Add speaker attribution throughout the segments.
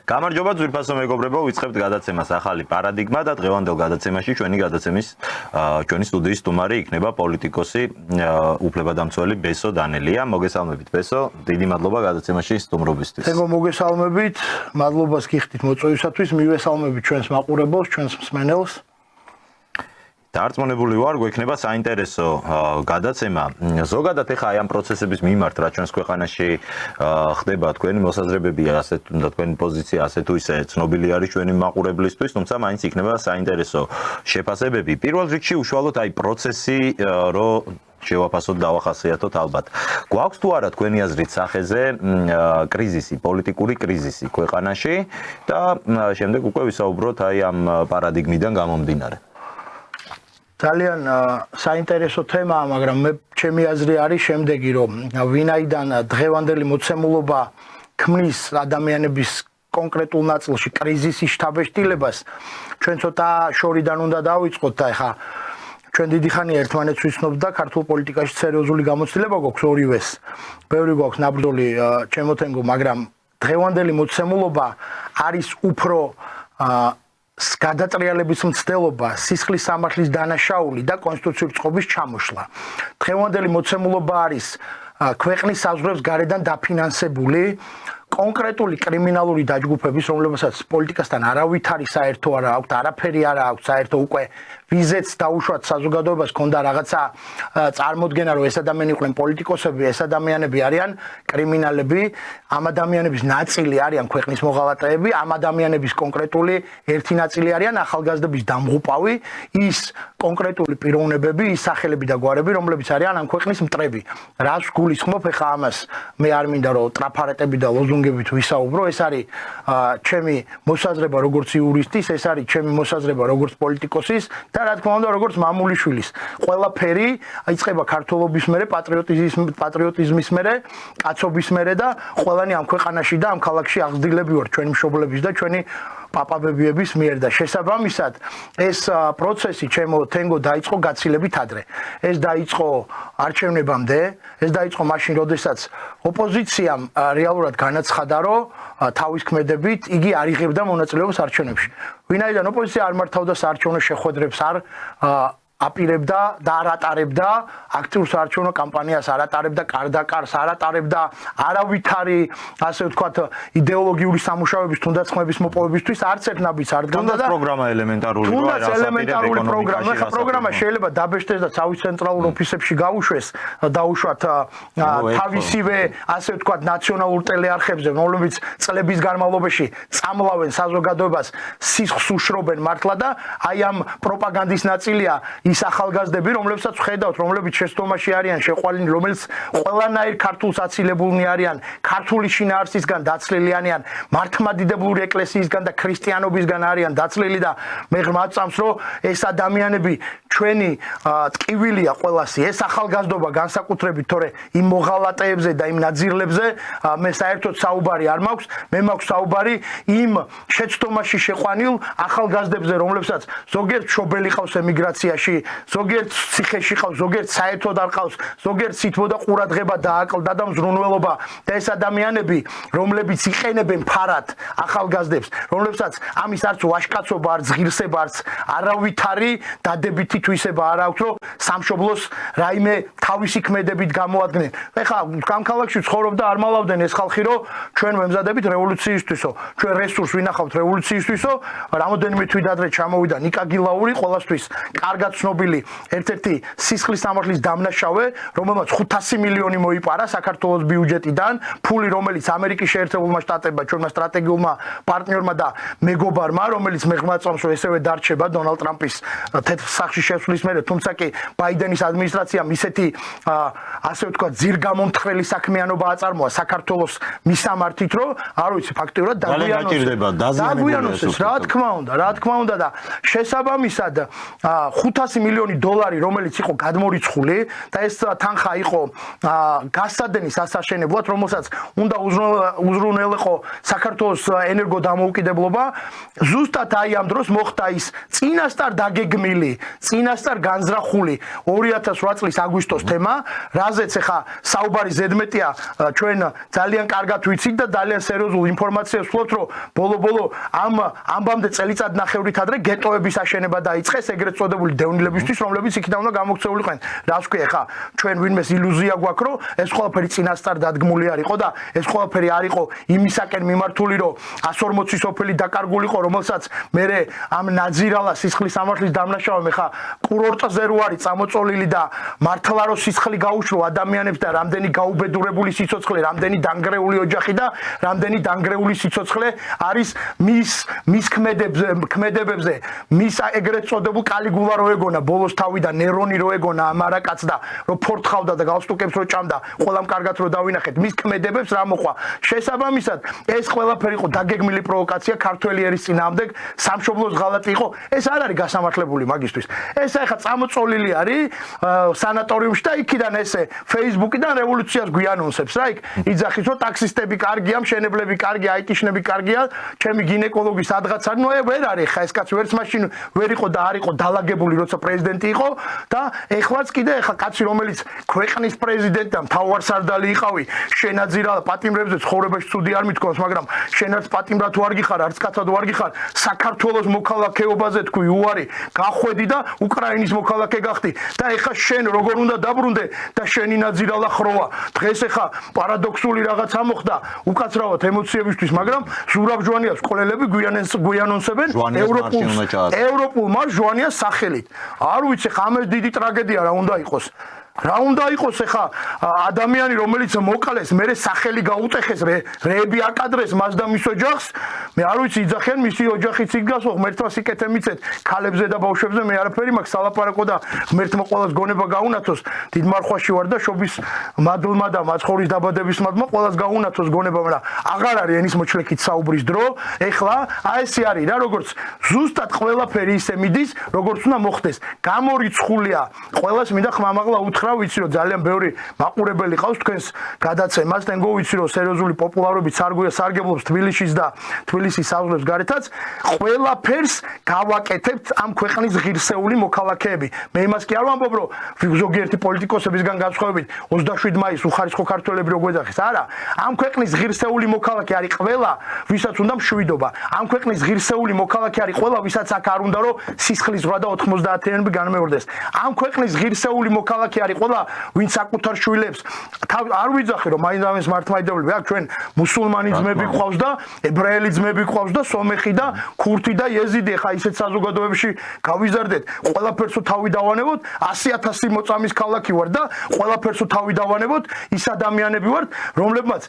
Speaker 1: გამარჯობა ძვირფასო მეგობრებო, ვიწყებთ გადაცემას ახალი პარადიგმა და დღევანდელ გადაცემაში ჩვენი სტუდიის სტუმარი იქნება პოლიტიკოსი უფლებადამცველი ბესო დანელია. მოგესალმებით ბესო, დიდი მადლობა გადაცემაში სტუმრობისთვის.
Speaker 2: ეგო მოგესალმებით, მადლობას გიხდით მოწვევისათვის, მივესალმებით ჩვენს მაყურებელს, ჩვენს მსმენელს.
Speaker 1: დარწმუნებული ვარ, გვექნება საინტერესო გადაცემა. ზოგადად ეხა აი ამ პროცესების მიმართ, რა ჩვენს ქვეყანაში ხდება, თქვენი მოსაზრებები, ასე თუნდა თქვენი პოზიცია, ასე თუ ისე ცნობილი არის ჩვენი მაყურებლისთვის, თუმცა მაინც იქნება საინტერესო შეფასებები. პირველ რიგში უშუალოდ აი პროცესი, რომ შევაფასოთ და დავახასიათოთ ალბათ. გვაქვს თუ არა თქვენი აზრით სახეზე კრიზისი, პოლიტიკური კრიზისი ქვეყანაში და შემდეგ უკვე ვისაუბროთ აი ამ პარადიგმიდან გამომდინარე.
Speaker 2: ძალიან საინტერესო თემაა, მაგრამ მე ჩემი აზრი არის შემდეგი, რომ ვინაიდან დღევანდელი მოცემულობა ქმნის ადამიანების კონკრეტულ ნაწილში კრიზისის შთაბეჭდილებას, ჩვენ ცოტა შორიდან უნდა დავიწყოთ და ეხა ჩვენ დიდი ხანია ერთმანეთს ვიცნობთ და ქართულ პოლიტიკაში სერიოზული გამოცდილება გვაქვს ორივეს. ბევრი გვაქვს ნაბრძოლი ჩემოთენგო, მაგრამ დღევანდელი მოცემულობა არის უფრო გადატრიალების მცდელობა, სისხლის სამართლის დანაშაული და კონსტიტუციური წყობის ჩამოშლა. დღევანდელი მოცემულობა არის ქვეყნის საზღვრებს გარედან დაფინანსებული კონკრეტული კრიმინალური დაჯგუფების, რომლებსაც პოლიტიკასთან არავითარი საერთო არ აქვს, არაფერი არ აქვს საერთო, უკვე ვიზეც დაუშვათ საზოგადოებას ქონდა რაღაცა წარმოდგენა, რომ ეს ადამიანები იყვნენ პოლიტიკოსები, ეს ადამიანები არიან კრიმინალები, ამ ადამიანების ნაწილი არიან ქვეყნის მოღალატეები, ამ ადამიანების კონკრეტული ერთი ნაწილი არიან ახალგაზრდების დამღუპავი, ის კონკრეტული პიროვნებები, ის სახელები და გვარები, რომლებიც არიან ამ ქვეყნის მტრები. რას გულისხმობ ეხა ამას? მე არ მინდა რომ ტრაფარეტები და ლოზუნგებით ვისაუბრო, ეს არის ჩემი მოსაზრება როგორც იურისტის, ეს არის ჩემი მოსაზრება როგორც პოლიტიკოსის და რა თქმა უნდა როგორც მამულიშვილის. ყველაფერი იწყება ქართულობის მერე, პატრიოტიზმის მერე, კაცობის მერე და ყველანი ამ ქვეყანაში და ამ ქალაქში აღზრდილები ვარ ჩვენი მშობლების და ჩვენი პაპაბებიების მიერ და შესაბამისად ეს პროცესი ჩემო თენგო დაიწყო გაცილებით ადრე. ეს დაიწყო არჩევნებამდე, ეს დაიწყო მაშინ, როდესაც ოპოზიციამ რეალურად განაცხადა, რომ თავის ქმედებით იგი არ იღებდა მონაწილეობას არჩევნებში. ვინაიდან ოპოზიცია არ მართავდა საარჩევნო შეხვედრებს, არ აპირებდა და არ ატარებდა აქტიურ საარჩევნო კამპანიას, არ ატარებდა კარდაკარს, არ ატარებდა არავითარი, ასე ვთქვათ, იდეოლოგიური სამუშაოების თუნდაც ხმების მოპოვებისთვის არც ერთ ნაბიჯს არ დგანდა და
Speaker 1: პროგრამა ელემენტარული
Speaker 2: თუნდაც ელემენტარული პროგრამა, ხა პროგრამა შეიძლება დაბეჭდეს და თავის ცენტრალურ ოფისებში გაუშვეს, დაუშვათ თავისივე, ასე ვთქვათ, ნაციონალურ ტელეარხებზე, რომლებიც წლების განმავლობაში წამლავენ საზოგადოებას, სისხლს უშრობენ მართლა და აი ამ პროპაგანდის ნაწილია ის ახალგაზრდები, რომლებსაც ვხედავთ, რომლებიც შეცდომაში არიან შეყვანილი, რომელიც ყველანაირ ქართულს აცილებულნი არიან, ქართული შინაარსისგან დაცლილი არიან, მართლმადიდებლური ეკლესიისგან და ქრისტიანობისგან არიან დაცლილი და მე ღრმად წამს, რომ ეს ადამიანები ჩვენი ტკივილია ყველასი, ეს ახალგაზრდობა განსაკუთრებით, თორე იმ მოღალატეებზე და იმ ნაძირლებზე მე საერთოდ საუბარი არ მაქვს, მე მაქვს საუბარი იმ შეცდომაში შეყვანილ ახალგაზრდებზე, რომლებსაც ზოგიერთ მშობელი ყავს ემიგრაციაში, ზოგიერთ ციხეში ყავს, ზოგიერთ საერთოდ არ ყავს, ზოგიერთ სითბო და ყურადღება დააკლდა და მზრუნველობა და ეს ადამიანები, რომლებიც იყენებენ ფარად ახალგაზრდებს, რომლებსაც ამის არც ვაშკაცობა, არც ღირსება, არც არავითარი დადებითი თვისება არ აქვს, რომ სამშობლოს რაიმე თავისი ქმედებით გამოადგნენ. ეხლა ამ ქალაქში ცხოვრობ და არ მალავდნენ ეს ხალხი, რომ ჩვენ ვემზადებით რევოლუციისთვისო, ჩვენ რესურსს ვინახავთ რევოლუციისთვისო, რამოდენიმე თვით ადრე ჩამოვიდა ნიკა გილაური, ყოველთვის კარგად ცნობილი ერთ-ერთი სისხლის სამართლის დამნაშავე, რომელმაც 500 მილიონი მოიპარა საქართველოს ბიუჯეტიდან, ფული, რომელიც ამერიკის შეერთებულმა შტატებმა, ჩვენმა სტრატეგიულმა პარტნიორმა და მეგობარმა, რომელიც მე ღრმად წამს, რომ ესევე დარჩება დონალდ ტრამპის თეთრ სახლში შესვლის მერე, თუმცა კი ბაიდენის ადმინისტრაციამ ისეთი, ასე ვთქვათ, ძირგამომთხრელი საქმიანობა აწარმოა საქართველოს მისამართით, რომ არ ვიცი, ფაქტიურად დაგვიანოსეს, რა თქმა უნდა და შესაბამისად 500 $200 მილიონი, რომელიც იყო გადმორიცხული და ეს თანხა იყო გასადენის ასაშენებლად, რომელსაც უნდა უზრუნველყო საქართველოს ენერგო დამოუკიდებლობა. ზუსტად აი ამ დროს მოხდა ის წინასწარ დაგეგმილი, წინასწარ განზრახული 2008 წლის აგვისტოს თემა, რაზეც ახლა საუბარი ზედმეტია, ჩვენ ძალიან კარგად ვიცით და ძალიან სერიოზულ ინფორმაციას ვფლობთ, რომ ბოლო-ბოლო ამ ამბამდე წელიწადნახევრით ადრე გეტოების აშენება დაიწყეს ეგრეთ წოდებული დევნილებისთვის, რომლებიც იქიდან უნდა გამოქცეულიყვნენ. რას ვქვი ახლა, ჩვენ ვინმეს ილუზია გვაქვს, რომ ეს ყველაფერი წინასწარ დადგმული არ იყო და ეს ყველაფერი არ იყო იმისაკენ მიმართული, რომ 140 სოფელი დაკარგულიყო, რომელსაც მე ამ ნაძირალა სისხლის სამართლის დამნაშავემ ახლა კურორტზე რო არის წამოწოლილი და მართლა რომ სისხლი გაუშრო ადამიანებს და რამდენი გაუბედურებული სიცოცხლე, რამდენი დანგრეული ოჯახი და რამდენი დანგრეული სიცოცხლე არის მის ქმედებებზე, მის ეგრეთ წოდებულ კალიგულა რო ეგონა ბოლოს თავი და ნერონი რო ეგონა ამარაკაც და რო ფორთხავდა და გალსტუკებს რო ჭამდა, ყველამ კარგად რო დავინახეთ, მის ქმედებებს რა მოყვა. შესაბამისად, ეს ყველაფერი იყო დაგეგმილი პროვოკაცია ქართველი ერის წინააღმდეგ, სამშობლოს ღალატი იყო. ეს არ არის გასამართლებული მაგისთვის. ეს ახლა წამოწოლილი არის სანატორიუმში და იქიდან ესე Facebook-დან რევოლუციას გვიანონსებს რა, იქ იძახის რომ ტაქსისტები კარგია, მშენებლები კარგია, IT-შნები კარგია, ჩემი გინეკოლოგი სადღაც არის, ნუ ვერ არის ხა ეს კაცი ვერც მაშინ ვერ იყო და არ იყო დალაგებული, როცა პრეზიდენტი იყო და ეხლაც კიდე ეხლა კაცი რომელიც ქვეყნის პრეზიდენტი და მთავარსარდალი იყავი, შენაძირა პატიმრებზე ცხოვრებაში ცუდი არ მithქონს, მაგრამ შენაც პატიმრად ვარ გიხარ, არც კაცად ვარ გიხარ, საქართველოს მოქალაქეობაზე თქვი უარი, გახვედი და უკრაინის მოქალაქე გახდი და ეხლა შენ როგორ უნდა დაბრუნდე და შენი ნაძირალა ხროა. დღეს ეხლა პარადოქსული რაღაცა მოხდა, უკაცრავად ემოციებისთვის, მაგრამ ზურაბ ჟვანიას ყოლელები გვიანონსებენ ევროპულმა ჟვანიას სახელით. არ ვიცი, ხა ამას დიდი ტრაგედია რა უნდა იყოს. რა უნდა იყოს ახლა ადამიანი რომელიც მოკალეს მე სახელი გაუტეხეს რეები აკადრეს მას და მის ოჯახს მე არ ვიცი იძახიან მისი ოჯახიც იდგას ღმერთმა სიკეთე მიცეთ ქალებზე და ბავშვებზე მე არაფერი მაქვს სალაპარაკო და ღმერთმა ყოველს გონება გაუნათოს დიდ მარხვაში ვარ და შობის მადლმა და მაცხოვრის დაბადების მადლმა ყოველს გაუნათოს გონება მაგრამ აღარ არის ენის მოჩლექით საუბრის დრო ეხლა აი ესე არის რა როგორც ზუსტად ყველაფერი ისე მიდის როგორც უნდა მოხდეს გამორიცხულია ყოველს მინდა ხმამაღლა უთხრა ვიცი რომ ძალიან ბევრი მაყურებელი ყავს თქვენს გადაცემას და მგონი ვიცი რომ სერიოზული პოპულარობით სარგებლობს თბილისის და თბილისის საზღვრებს გარეთაც ყველაფერს გავაკეთებთ ამ ქვეყნის ღირსეული მოქალაქეები მე იმას კი არ ვამბობ რომ ზოგიერთი პოლიტიკოსებისგან განსხვავებით 27 მაისს უხარისხო ქართველები რო გვეძახის არა ამ ქვეყნის ღირსეული მოქალაქე არის ყველა ვისაც უნდა მშვიდობა ამ ქვეყნის ღირსეული მოქალაქე არის ყველა ვისაც აქ არ უნდა რომ სისხლის ზღვა და 90-იანები განმეორდეს ამ ქვეყნის ღირსეული მოქალაქე არის ყველა ვინც საკუთარ შვილებს არ ვიძახი რომ მაინც მართლმადიდებლები აქ ჩვენ მუსულმანი ძმები გვყავს და ებრაელი ძმები გვყავს და სომეხი და ქურთი და იეზიდი ხა ისეთ საზოგადოებებში გავიზარდეთ ყველაფერს თავი დავანებოთ 100,000 მოწამის ქალაქი ვარ და ყველაფერს თავი დავანებოთ ის ადამიანები ვართ რომლებმაც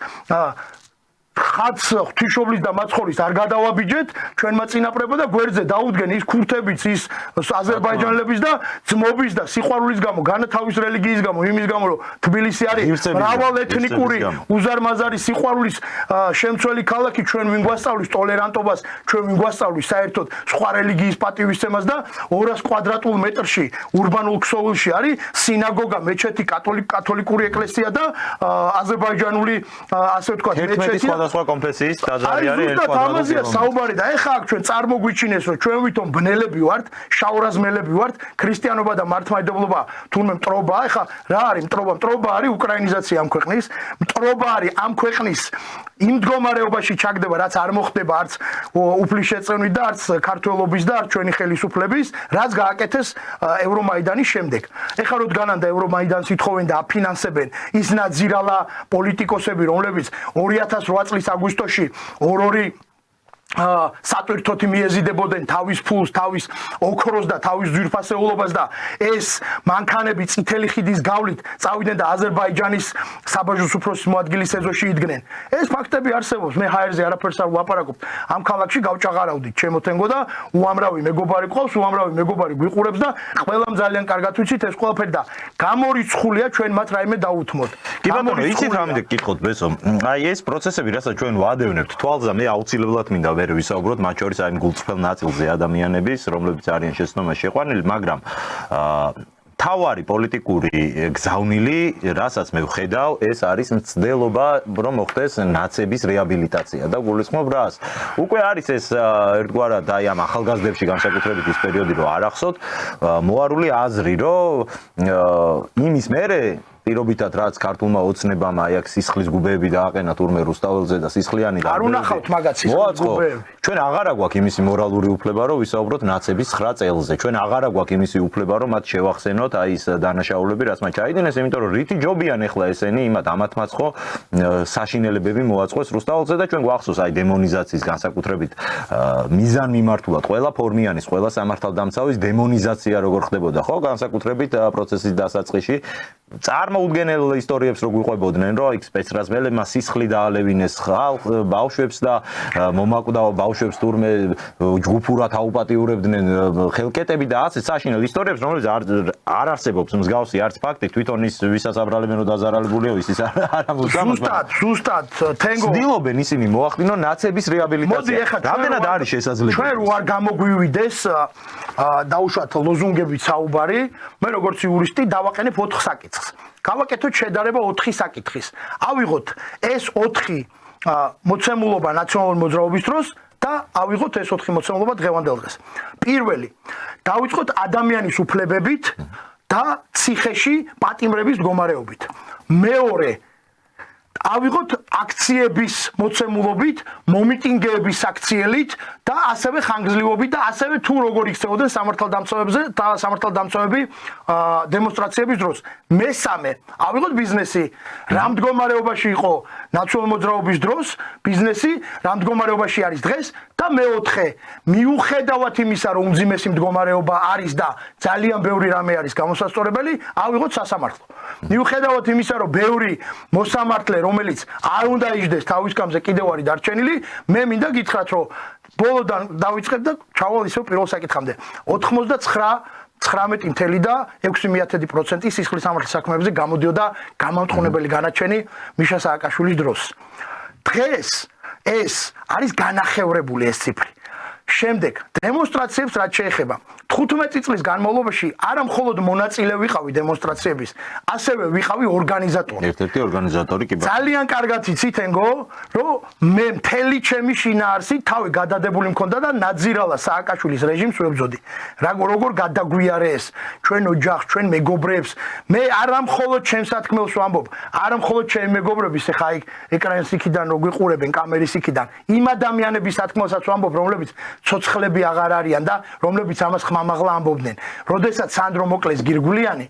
Speaker 2: ხაც ღვთისმშობლის და მაცხოვრის არ გადავაბიჯეთ ჩვენმა წინაპრებმა და გვერდზე დაუდგენ ის ქურთებიც ის აზერბაიჯანელების და ძმობის და სიყვარულის გამო განათავის რელიგიის გამო იმის გამო რომ თბილისი არის მრავალეთნიკური უზარმაზარი სიყვარულის შემცველი ქალაქი ჩვენ ვინ გვასწავლის ტოლერანტობას ჩვენ ვინ გვასწავლის საერთოდ სხვა რელიგიის პატივისცემას და 200 კვადრატულ მეტრში ურბანულ ქსოვილში არის სინაგოგა მეჩეთი კათოლიკური ეკლესია და აზერბაიჯანული ასე ვთქვათ მეჩეთი
Speaker 1: სხვა კონფესიის ტაძარი არის
Speaker 2: ერთ კვადრატზე საუბარი და ეხლა აქ ჩვენ წარმოგვიჩინეს რომ ჩვენ ვითომ ბნელები ვართ, შაურაზმელები ვართ, ქრისტიანობა და მართლმადიდებლობა თურმე მტრობა, ეხლა რა არის მტრობა? მტრობა არის უკრაინიზაცია ამ ქვეყნის, მტრობა არის ამ ქვეყნის იმ მდგომარეობაში ჩაგდება, რაც არ მოხდება არც უფლისშეწევნით და არც ქართველობის და არც ჩვენი ხელისუფლების, რაც გააკეთეს ევრომაიდანის შემდეგ. ეხლა რო დგანან და ევრომაიდანს ითხოვენ და აფინანსებენ ის ნაძირალა პოლიტიკოსები, რომლებიც 2008 წლის აგვისტოში ორ-ორი სატვირთოთი მიეზიდებოდნენ თავის ფულს, თავის ოქროს და თავის ძვირფასეულობას და ეს მანქანები წითელი ხიდის გავლით წავიდნენ და აზერბაიჯანის საბაჟოს უფროსის მოადგილის ეზოში იდგნენ. ეს ფაქტები არსებობს. მე ჰაერზე არაფერს არ ვლაპარაკობ. ამ ქალაქში გავჭაღარავდით, ჩემოთენგო და უამრავი მეგობარი ყავს, უამრავი მეგობარი გვიყურებს და ყველამ ძალიან კარგად ვიცით ეს ყველაფერი და გამორიცხულია ჩვენ მათ რაიმე დაუთმოთ.
Speaker 1: კი ბატონო, იცით რა მინდა გითხოთ ბესო. აი ეს პროცესები, რასაც ჩვენ ვადევნებთ თვალზე, მე აუცილებლად მინდა ვერ ვისაუბროთ მათ შორის აი გულწრფელ ნაწილზე ადამიანების, რომლებიც არიან შეცდომაში შეყვანილი, მაგრამ თავარი პოლიტიკური გზავნილი, რასაც მე ვხედავ, ეს არის მცდელობა, რომ მოხდეს ნაცების რეაბილიტაცია და გულისხმობ რას. უკვე არის ეს ერთგვარად აი ამ ახალგაზრდებში განსაკუთრებით ის პერიოდი, რომ არ ახსოვთ, მოარული აზრი, რომ იმის მერე პირობითად რაც ქართულმა ოცნებამ აი აქ სისხლის გუბეები დააყენა თურმე რუსთაველზე და სისხლიანი
Speaker 2: არ უნახავთ მაგაც სისხლის გუბეები.
Speaker 1: ჩვენ აღარა გვაქვს იმისი მორალური უფლება, რომ ვისაუბროთ ნაცების 9 წელზე. ჩვენ აღარა გვაქვს იმისი უფლება, რომ მათ შევახსენოთ აი ეს დანაშაულები, რაც მათ ჩაიდინეს, იმიტომ რომ რითი ჯობიან ახლა ესენი იმათ ამათმაც ხო საშინელებები მოაწყოს რუსთაველზე და ჩვენ გვახსოვს აი დემონიზაციის განსაკუთრებით მიზანმიმართულად ყველა ფორმიანის, ყველა სამართალდამცავის დემონიზაცია როგორ ხდებოდა, ხო, განსაკუთრებით პროცესის დასაწყისში. წარმოუდგენელ ისტორიებს რო გვიყვებოდნენ, რომ იქ სპეცრაზმელებმა სისხლი დაალევინეს ბავშვებს და მომაკვდავ ბავშვებს თურმე ჯგუფურად აუპატიურებდნენ ხელკეტები და ასე საშინელ ისტორიებს, რომელიც არ არსებობს მსგავსი არც ფაქტი, თვითონ ის ვისაც აბრალებენ რომ დაზარალებულიო ის არ ამოსამოს.
Speaker 2: ზუსტად, თენგო.
Speaker 1: ცდილობენ ისინი მოახდინონ ნაცების რეაბილიტაცია. რამდენად არის შესაძლებელი?
Speaker 2: ჩვენ რო არ გამოგვივიდეს დაუშვათ ლოზუნგებით საუბარი, მე როგორც იურისტი დავაყენებ 4 საკითხს. გავაკეთოთ შედარება 4 საკითხის. ავიღოთ ეს 4 მოცემულობა ნაციონალური მოძრაობის დროს და ავიღოთ ეს 4 მოცემულობა დღევანდელ დღეს. პირველი, დავიწყოთ ადამიანის უფლებებით და ციხეში პატიმრების მდგომარეობით. მეორე, ავიღოთ აქციების მოცემულობით, მომიტინგეების აქციელით და ასევე ხანგრძლივობით და ასევე თუ როგორ იქცეოდნენ სამართალდამცავებზე და სამართალდამცავები დემონსტრაციების დროს. მესამე, ავიღოთ ბიზნესი, რა მდგომარეობაში იყო ნაციონალური მოძრაობის დროს ბიზნესი, რა მდგომარეობაში არის დღეს და მეოთხე, მიუხედავად იმისა, რომ უმძიმესი მდგომარეობა არის და ძალიან ბევრი რამე არის გამოსასწორებელი, ავიღოთ სასამართლო. მიუხედავად იმისა, რომ ბევრი მოსამართლე რომელიც არ უნდა იჯდეს თავის კამზე კიდევ არის დარჩენილი, მე მინდა გითხრათ, რომ ბოლოდან დავიწყებ და ჩავალ ისევ პირველ საკითხამდე. 99.6% სისხლის სამართლის საქმეებზე გამოდიოდა გამამტყუნებელი განაჩენი მიშა სააკაშვილის დროს. დღეს ეს არის განახევრებული ეს ციფრი. შემდეგ დემონსტრაციებს რაც შეეხება 15 წლის განმავლობაში არა მხოლოდ მონაწილე ვიყავი დემონსტრაციების, ასევე ვიყავი ორგანიზატორი.
Speaker 1: ერთ-ერთი ორგანიზატორი კი ბატონო.
Speaker 2: ძალიან კარგად იცით ენგო, რომ მე მთელი ჩემი შინაარსი თავი გადადებული მქონდა და ნაძირალა სააკაშვილის რეჟიმს ვებძოდი. როგორ გადაგვიარეს ჩვენ ოჯახს, ჩვენ მეგობრებს. მე არა მხოლოდ ჩემს სათქმელს ვამბობ, არა მხოლოდ ჩემი მეგობრების, ეხა აი ეკრანის იქიდან რო გვიყურებენ კამერის იქიდან, იმ ადამიანების სათქმელსაც ვამბობ, რომლებიც ცოცხლები აღარ არიან და რომლებიც ამას ხმამაღლა ამბობდნენ. როდესაც სანდრო მოკლეს გირგვლიანი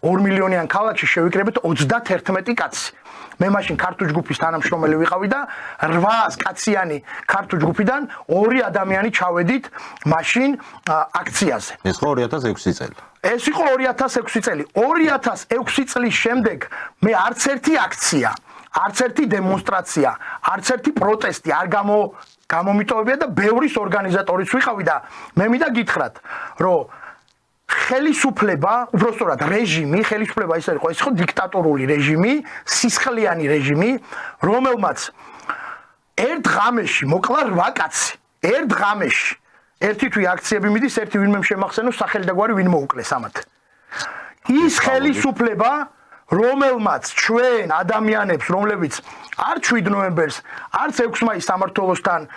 Speaker 2: 2 მილიონიან ქალაქში შევიკრებეთ 31 კაცი. მე მაშინ ქართულ ჯგუფის თანამშრომელი ვიყავი და 800 კაციანი ქართულ ჯგუფიდან 2 ადამიანი ჩავედით მაშინ აქციაზე.
Speaker 1: ეს ხო 2006 წელი.
Speaker 2: ეს იყო 2006 წელი. 2006 წლის შემდეგ მე არც ერთი აქცია, არც ერთი დემონსტრაცია, არც ერთი პროტესტი არ გამომიტოვებია და ბევრის ორგანიზატორიც ვიყავი და მე მინდა გითხრათ, რომ ხელისუფლება, უბრალოდ რეჟიმი, ხელისუფლება ის იყო, ეს იყო დიქტატორული რეჟიმი, სისხლიანი რეჟიმი, რომელმაც ერთ ღამეში მოკლა 8 კაცი. ერთ ღამეში. ერთი თვი აქციები მიდის, ერთი ვინმე შემახსენოს სახელი და გვარი ვინ მოუკლეს ამათ. ის ხელისუფლება რომელმაც ჩვენ ადამიანებს, რომლებიც არც 7 ნოემბერს, არც 6 მაისს სამართლოსთან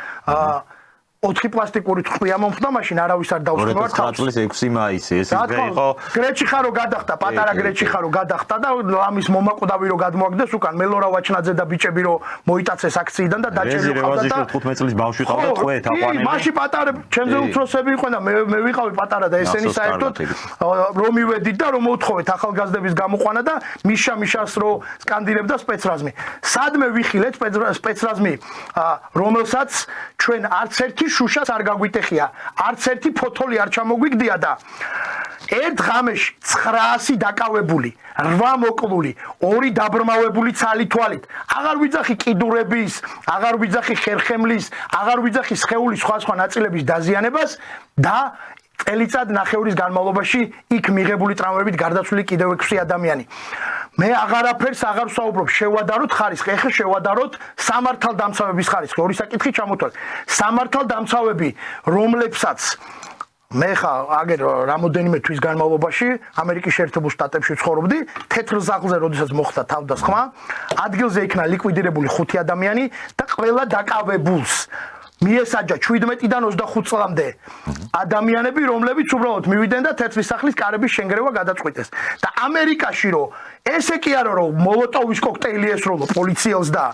Speaker 2: 4 პლასტიკური ტყვი ამომხდა, მაშინ არავის არ დავსვენოთ თავს.
Speaker 1: 2009 წლის 6 მაისი, ეს იყო
Speaker 2: გრეჩი ხარო გადახტა, პატარა გრეჩი ხარო გადახტა და ამის მომაკვდავი რო გადმოაგდეს უკან მელორა ვაჩნაძე და ბიჭები რო მოიტაცეს აქციიდან და დაჭერილი ყავდა და
Speaker 1: 15 წლის ბავშვი ყავდა ტყვეთ აყვანილი.
Speaker 2: მაშინ პატარა ჩემზე უფროსები იყვნენ და მე ვიყავი პატარა და ესენი საერთოდ რომ მივედით და რომ მოვთხოვეთ ახალგაზრდების გამოყვანა და მიშას რო სკანდირებდა სპეცრაზმი. სადმე ვიხილეთ სპეცრაზმი, რომელსაც ჩვენ არც ერთი შუშას არ გაგვიტეხია, არც ერთი ფოთოლი არ ჩამოგვიგდია და ერთ ღამეში 900 დაკავებული, 8 მოკლული, 2 დაბრმავებული ცალი თვალით. აღარ ვიძახი კიდურების, აღარ ვიძახი ხერხემლის, აღარ ვიძახი სხეულის სხვა ნაწილების დაზიანებას და წელიწად ნახევრის განმავლობაში იქ მიღებული ტრავმებით გარდაცვლილი კიდევ 6 ადამიანი. მე აღარაფერს აღარ ვსაუბრობ, შევადაროთ ხარისხი, ეხლა შევადაროთ სამართალდამცავების ხარისხი. ორი საკითხი ჩამოთვალეთ. სამართალდამცავები, რომლებსაც მე ხა აგერ რამოდენიმე თვის განმავლობაში ამერიკის შეერთებულ შტატებში ცხოვრობდი, თეთრ ზაღლზე როდესაც მოხდა თავდასხმა, ადგილზე იქნა ლიკვიდირებული 5 ადამიანი და ყველა დაკავებულს მიესაჯა 17-დან 25 წლამდე ადამიანები, რომლებიც უბრალოდ მივიდნენ და თეთრი სახლის კარების შენგრევა გადაწყვიტეს. და ამერიკაში რომ ესე კი არა რომ მოლოტოვის კოქტეილი ესროლო პოლიციელს და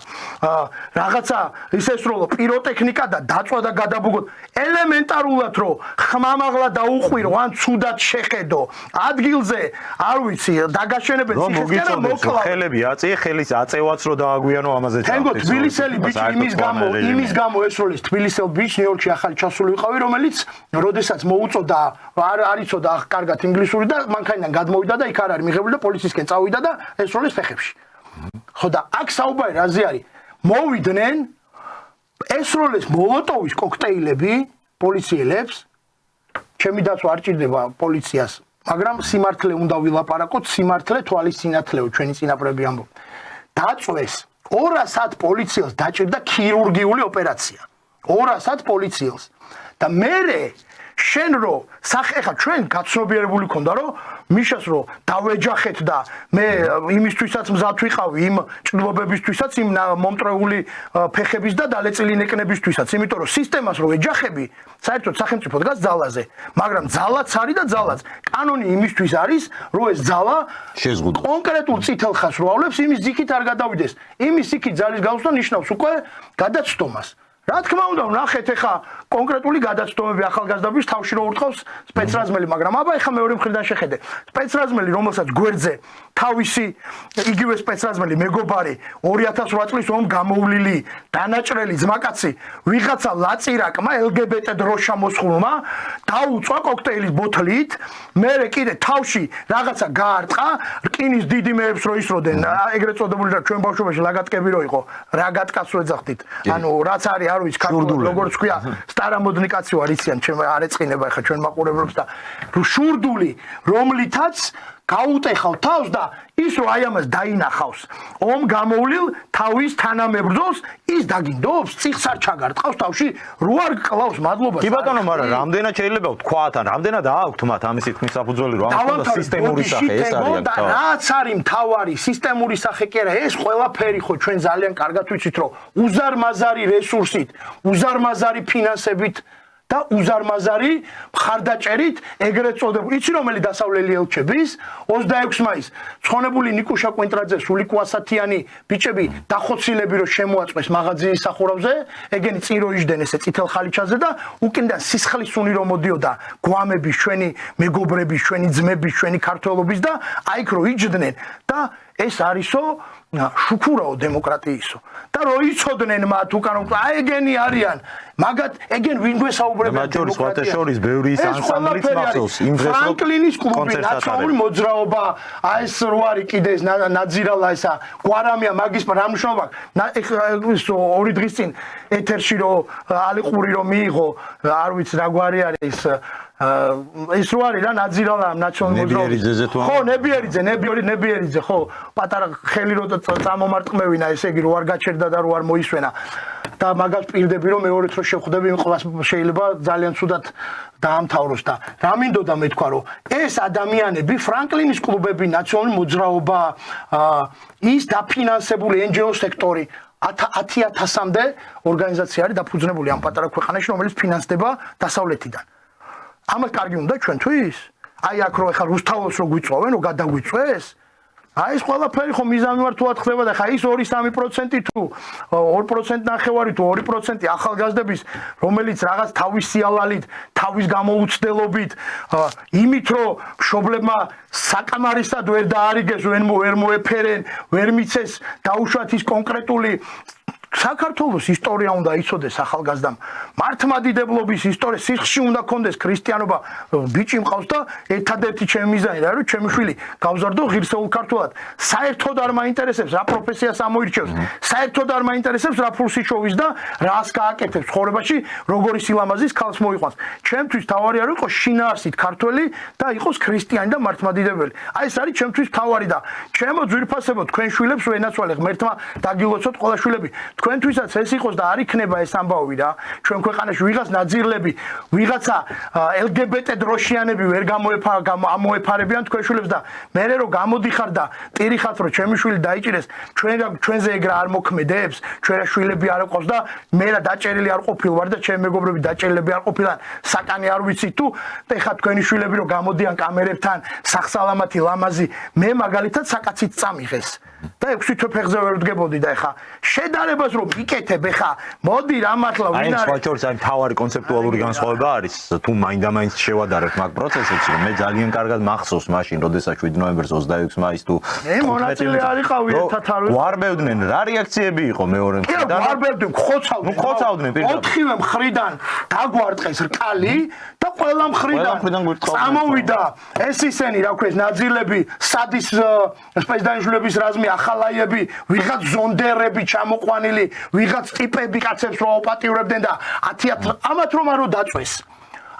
Speaker 2: რაღაცა ის ესროლო პიროტექნიკა და დაწვა და გადაბუგოთ, ელემენტარულად რომ ხმამაღლა დაუყვირო ან ცუდად შეხედო ადგილზე, არ ვიცი, დაგაშენებენ სიხესქერა მოკლა.
Speaker 1: ხელები აწიე, ხელის აწევაც რომ დააგვიანო ამაზე ჩავთვლის.
Speaker 2: თენგო თბილისელი ბიჭი იმის გამო ესროლის თბილისელ ბიჭს ნიუ-იორკში ახალი ჩასული ვიყავი, რომელიც როდესაც მოუწოდა არ იცოდა კარგად ინგლისური და მანქანიდან გადმოვიდა და იქ არ არის მიღებული და პოლიციისკენ წავიდა და ესროლის ფეხებში. ხო და აქ საუბარი რაზე არის? მოვიდნენ ესროლის მოლოტოვის კოქტეილები პოლიციელებს. ჩემი დაცვა არ ჭირდება პოლიციას, მაგრამ სიმართლე უნდა ვილაპარაკოთ, სიმართლე თვალის სინათლეო, ჩვენი წინაპრები ამბობ. დაწვეს 200 პოლიციელს დაჭირდა ქირურგიული ოპერაცია. 200 პოლიციელს და მე შენ რო ეხა ჩვენ გაცნობიერებული ქონდა რომ მიშას რო დავეჯახეთ და მე იმისთვისაც მზად ვიყავი იმ ჭრილობებისთვისაც იმ მომტრეული ფეხების და დალეწილი ნეკნებისთვისაც, იმიტომ რომ სისტემას რო ეჯახები საერთოდ სახელმწიფო დგას ძალაზე, მაგრამ ძალაც არის და ძალაც კანონი იმისთვის არის რომ ეს ძალა
Speaker 1: შეზღუდოს
Speaker 2: კონკრეტულ წითელ ხაზს რო ავლებს, იმის ზიქით არ გადავიდეს, იმის ზიქით ძალის გასვლა ნიშნავს უკვე გადაცდომას. რა თქმა უნდა, ნახეთ ეხა კონკრეტული გადაცდომები ახალგაზრდობის თავში რო ურტყავს სპეცრაზმელი, მაგრამ აბა ეხა მეორე მხრიდან შეხედე. სპეცრაზმელი, რომელსაც გვერდზე თავისი იგივე სპეცრაზმელი მეგობარი 2008 წლის ომ გამოვლილი დანაჭრელი ძმაკაცი ვიღაცა ლაწირაკმა LGBT დროშა მოსხულმა დაუწვა კოქტეილის ბოთლით, მერე კიდე თავში რაღაცა გაარტყა, რკინის დიდი მეებს რო ისროდნენ, ეგრეთ წოდებული რა ჩვენ ბავშვობაში ლაგატკები რო იყო, რა გატკაც რო ეძახდით. ანუ რაც არის არ ვიცი ქართულად როგორც ქვია სტარამოდნი კაცი ვარ იციან ჩემ არ ეწყინება ხა ჩვენ მაყურებლებს და შურდული რომლითაც გაუტეხავ თავს და ის რომ აი ამას დაინახავს ომ გამოვლილ თავის თანამებრძოლს ის დაგინდობს წიხს არ ჩაგარტყავს თავში რო არ კლავს მადლობა
Speaker 1: კი ბატონო მაგრამ რამდენად შეიძლება ვთქვათ ან რამდენად აქვთ მათ ამისი თქმის საფუძველი რომ ამ ხონდა სისტემური სახე ეს არის
Speaker 2: და რაც არის მთავარი სისტემური სახე კი არა ეს ყველაფერი ხო ჩვენ ძალიან კარგად ვიცით რომ უზარმაზარი რესურსით უზარმაზარი ფინანსებით და უზარმაზარი მხარდაჭერით ეგრეთ წოდებული იცი რომელი დასავლელი ელჩების 26 მაისს ცხონებული ნიკუშა კვინტრაძე სულიკო ასათიანი ბიჭები დახოცილები რომ შემოაწყვეს მაღაზიის სახურავზე ეგენი წინ რო იჯდნენ ესე წითელ ხალიჩაზე და უკინდა სისხლის უნი რომ მოდიოდა გვამების ჩვენი მეგობრების ჩვენი ძმების ჩვენი ქართველობის და აიქ რო იჯდნენ და ეს არისო შუქურაო დემოკრატიისო და რო იცოდნენ მათ უკან აი ეგენი არიან მაგათ ეგენ ვინ გვესაუბრებენ
Speaker 1: დემოკრატიას შორის ბევრი ის ანსამბლიც მახსოვს იმ დღეს რომ
Speaker 2: ფრანკლინის კლუბი ნაციონალური მოძრაობა აი ეს რო არის კიდე ეს ნაძირალა ესა გვარამია მაგის რა მნიშვნელობა ეს ორი დღის წინ ეთერში რო ალიყური რომ მიიღო არ ვიცი რა გვარი არის ის რო არის რა ნაძირალა ნაციონალური მოძრაობა ხო ნებიერიძე ხო პატარა ხელი რო წამომარტყმევინა ესე იგი რო არ გაჩერდა და რო არ მოისვენა და მაგას პირდები რომ მეორეთ რო შევხვდები იმ ყველას შეიძლება ძალიან ცუდად დაამთავროს და რა მინდოდა მე თქვა რომ ეს ადამიანები ფრანკლინის კლუბები ნაციონალური მოძრაობა ის დაფინანსებული NGO სექტორი 10,000-მდე ორგანიზაცია არის დაფუძნებული ამ პატარა ქვეყანაში რომელიც ფინანსდება დასავლეთიდან ამას კარგი უნდა ჩვენთვის აი აქ რო ეხლა რუსთაველს რო გვიწვავენ რო გადაგვიწვეს აი ეს ყველაფერი ხო მიზანმიმართულად ხდება და ხა ის 2-3% თუ 2% ნახევარი თუ 2% ახალგაზრდების რომელიც რაღაც თავის სიალალით, თავის გამოუცდელობით, იმით რომ მშობლებმა საკამარისად ვერ დაარიგეს, ვერ მოეფერენ, ვერ მიცეს დაუშვათ ის კონკრეტული საქართველოს ისტორია უნდა იცოდეს ახალგაზრდამ. მართლმადიდებლობის ისტორია სიხში უნდა კონდეს ქრისტიანობა. ბიჭი მყავს და ერთადერთი ჩემი მიზანი რა რომ ჩემი შვილი გავზარდო ღირსეულ ქართულად. საერთოდ არ მაინტერესებს რა პროფესიას ამოირჩევს. საერთოდ არ მაინტერესებს რა ფულს იშოვის და რას გააკეთებს ცხოვრებაში, როგორი სილამაზის ქალს მოიყვანს. ჩემთვის თავარი არ იყოს შინაარსით ქართველი და იყოს ქრისტიანი და მართლმადიდებელი. აი ეს არის ჩემთვის თავარი და ჩემო ძვირფასებო თქვენ შვილებს ვენაცვალე ღმერთმა დაგილოცოთ ყველა შვილები. თქვენთვისაც ეს იყოს და არ იქნება ეს ამბავი რა. ჩვენ ქვეყანაში ვიღაც ნაძირლები, ვიღაცა LGBT დროშიანები ვერ ამოეფარებიან თქვენ შვილებს და მე რო გამოდიხარ და ტირიხათ რომ ჩემი შვილი დაიჭირეს, ჩვენზე ეგრა არ მოქმედებს, ჩვენრა შვილები არ ყავს და მე რა დაჭერილი არ ყოფილ ვარ და ჩემი მეგობრები დაჭერილები არ ყოფილან, საკანი არ ვიცით თუ და ეხა თქვენი შვილები რო გამოდიან კამერებთან, სახსალამათი ლამაზი, მე მაგალითად საკაცით წამიღეს. და 6 თვე ფეხზე ვერ ვდგებოდი და ეხა შედარებას რომ ვიკეთებ ეხა მოდი რა მართლა ვინ არის
Speaker 1: აი სხვაჩორს აი თავარი კონცეპტუალური განსხვავება არის თუ მაინდა-მაინც შევადარებთ მაგ პროცესებს რომ მე ძალიან კარგად მახსოვს მაშინ როდესაც 7 ნოემბერს 26 მაისს თუ
Speaker 2: მე მონაწილე არიყავი ერთად არ
Speaker 1: ვარბევდნენ რა რეაქციები იყო მეორე მხრიდან
Speaker 2: ვარბევდნენ
Speaker 1: ხოცავდნენ პირდაპირ
Speaker 2: 4-ვე მხრიდან დაგვარტყეს რკალი და ყველა მხრიდან წამოვიდა ეს ისენი რა ქვია ნაძილები სადის სპეცდანიშვილების რაზმი ახალაიები, ვიღაც ზონდერები ჩამოყვანილი, ვიღაც ტიპები კაცებს რო ოპატიურებდნენ და 10 ამათ რომ არო დაწვეს.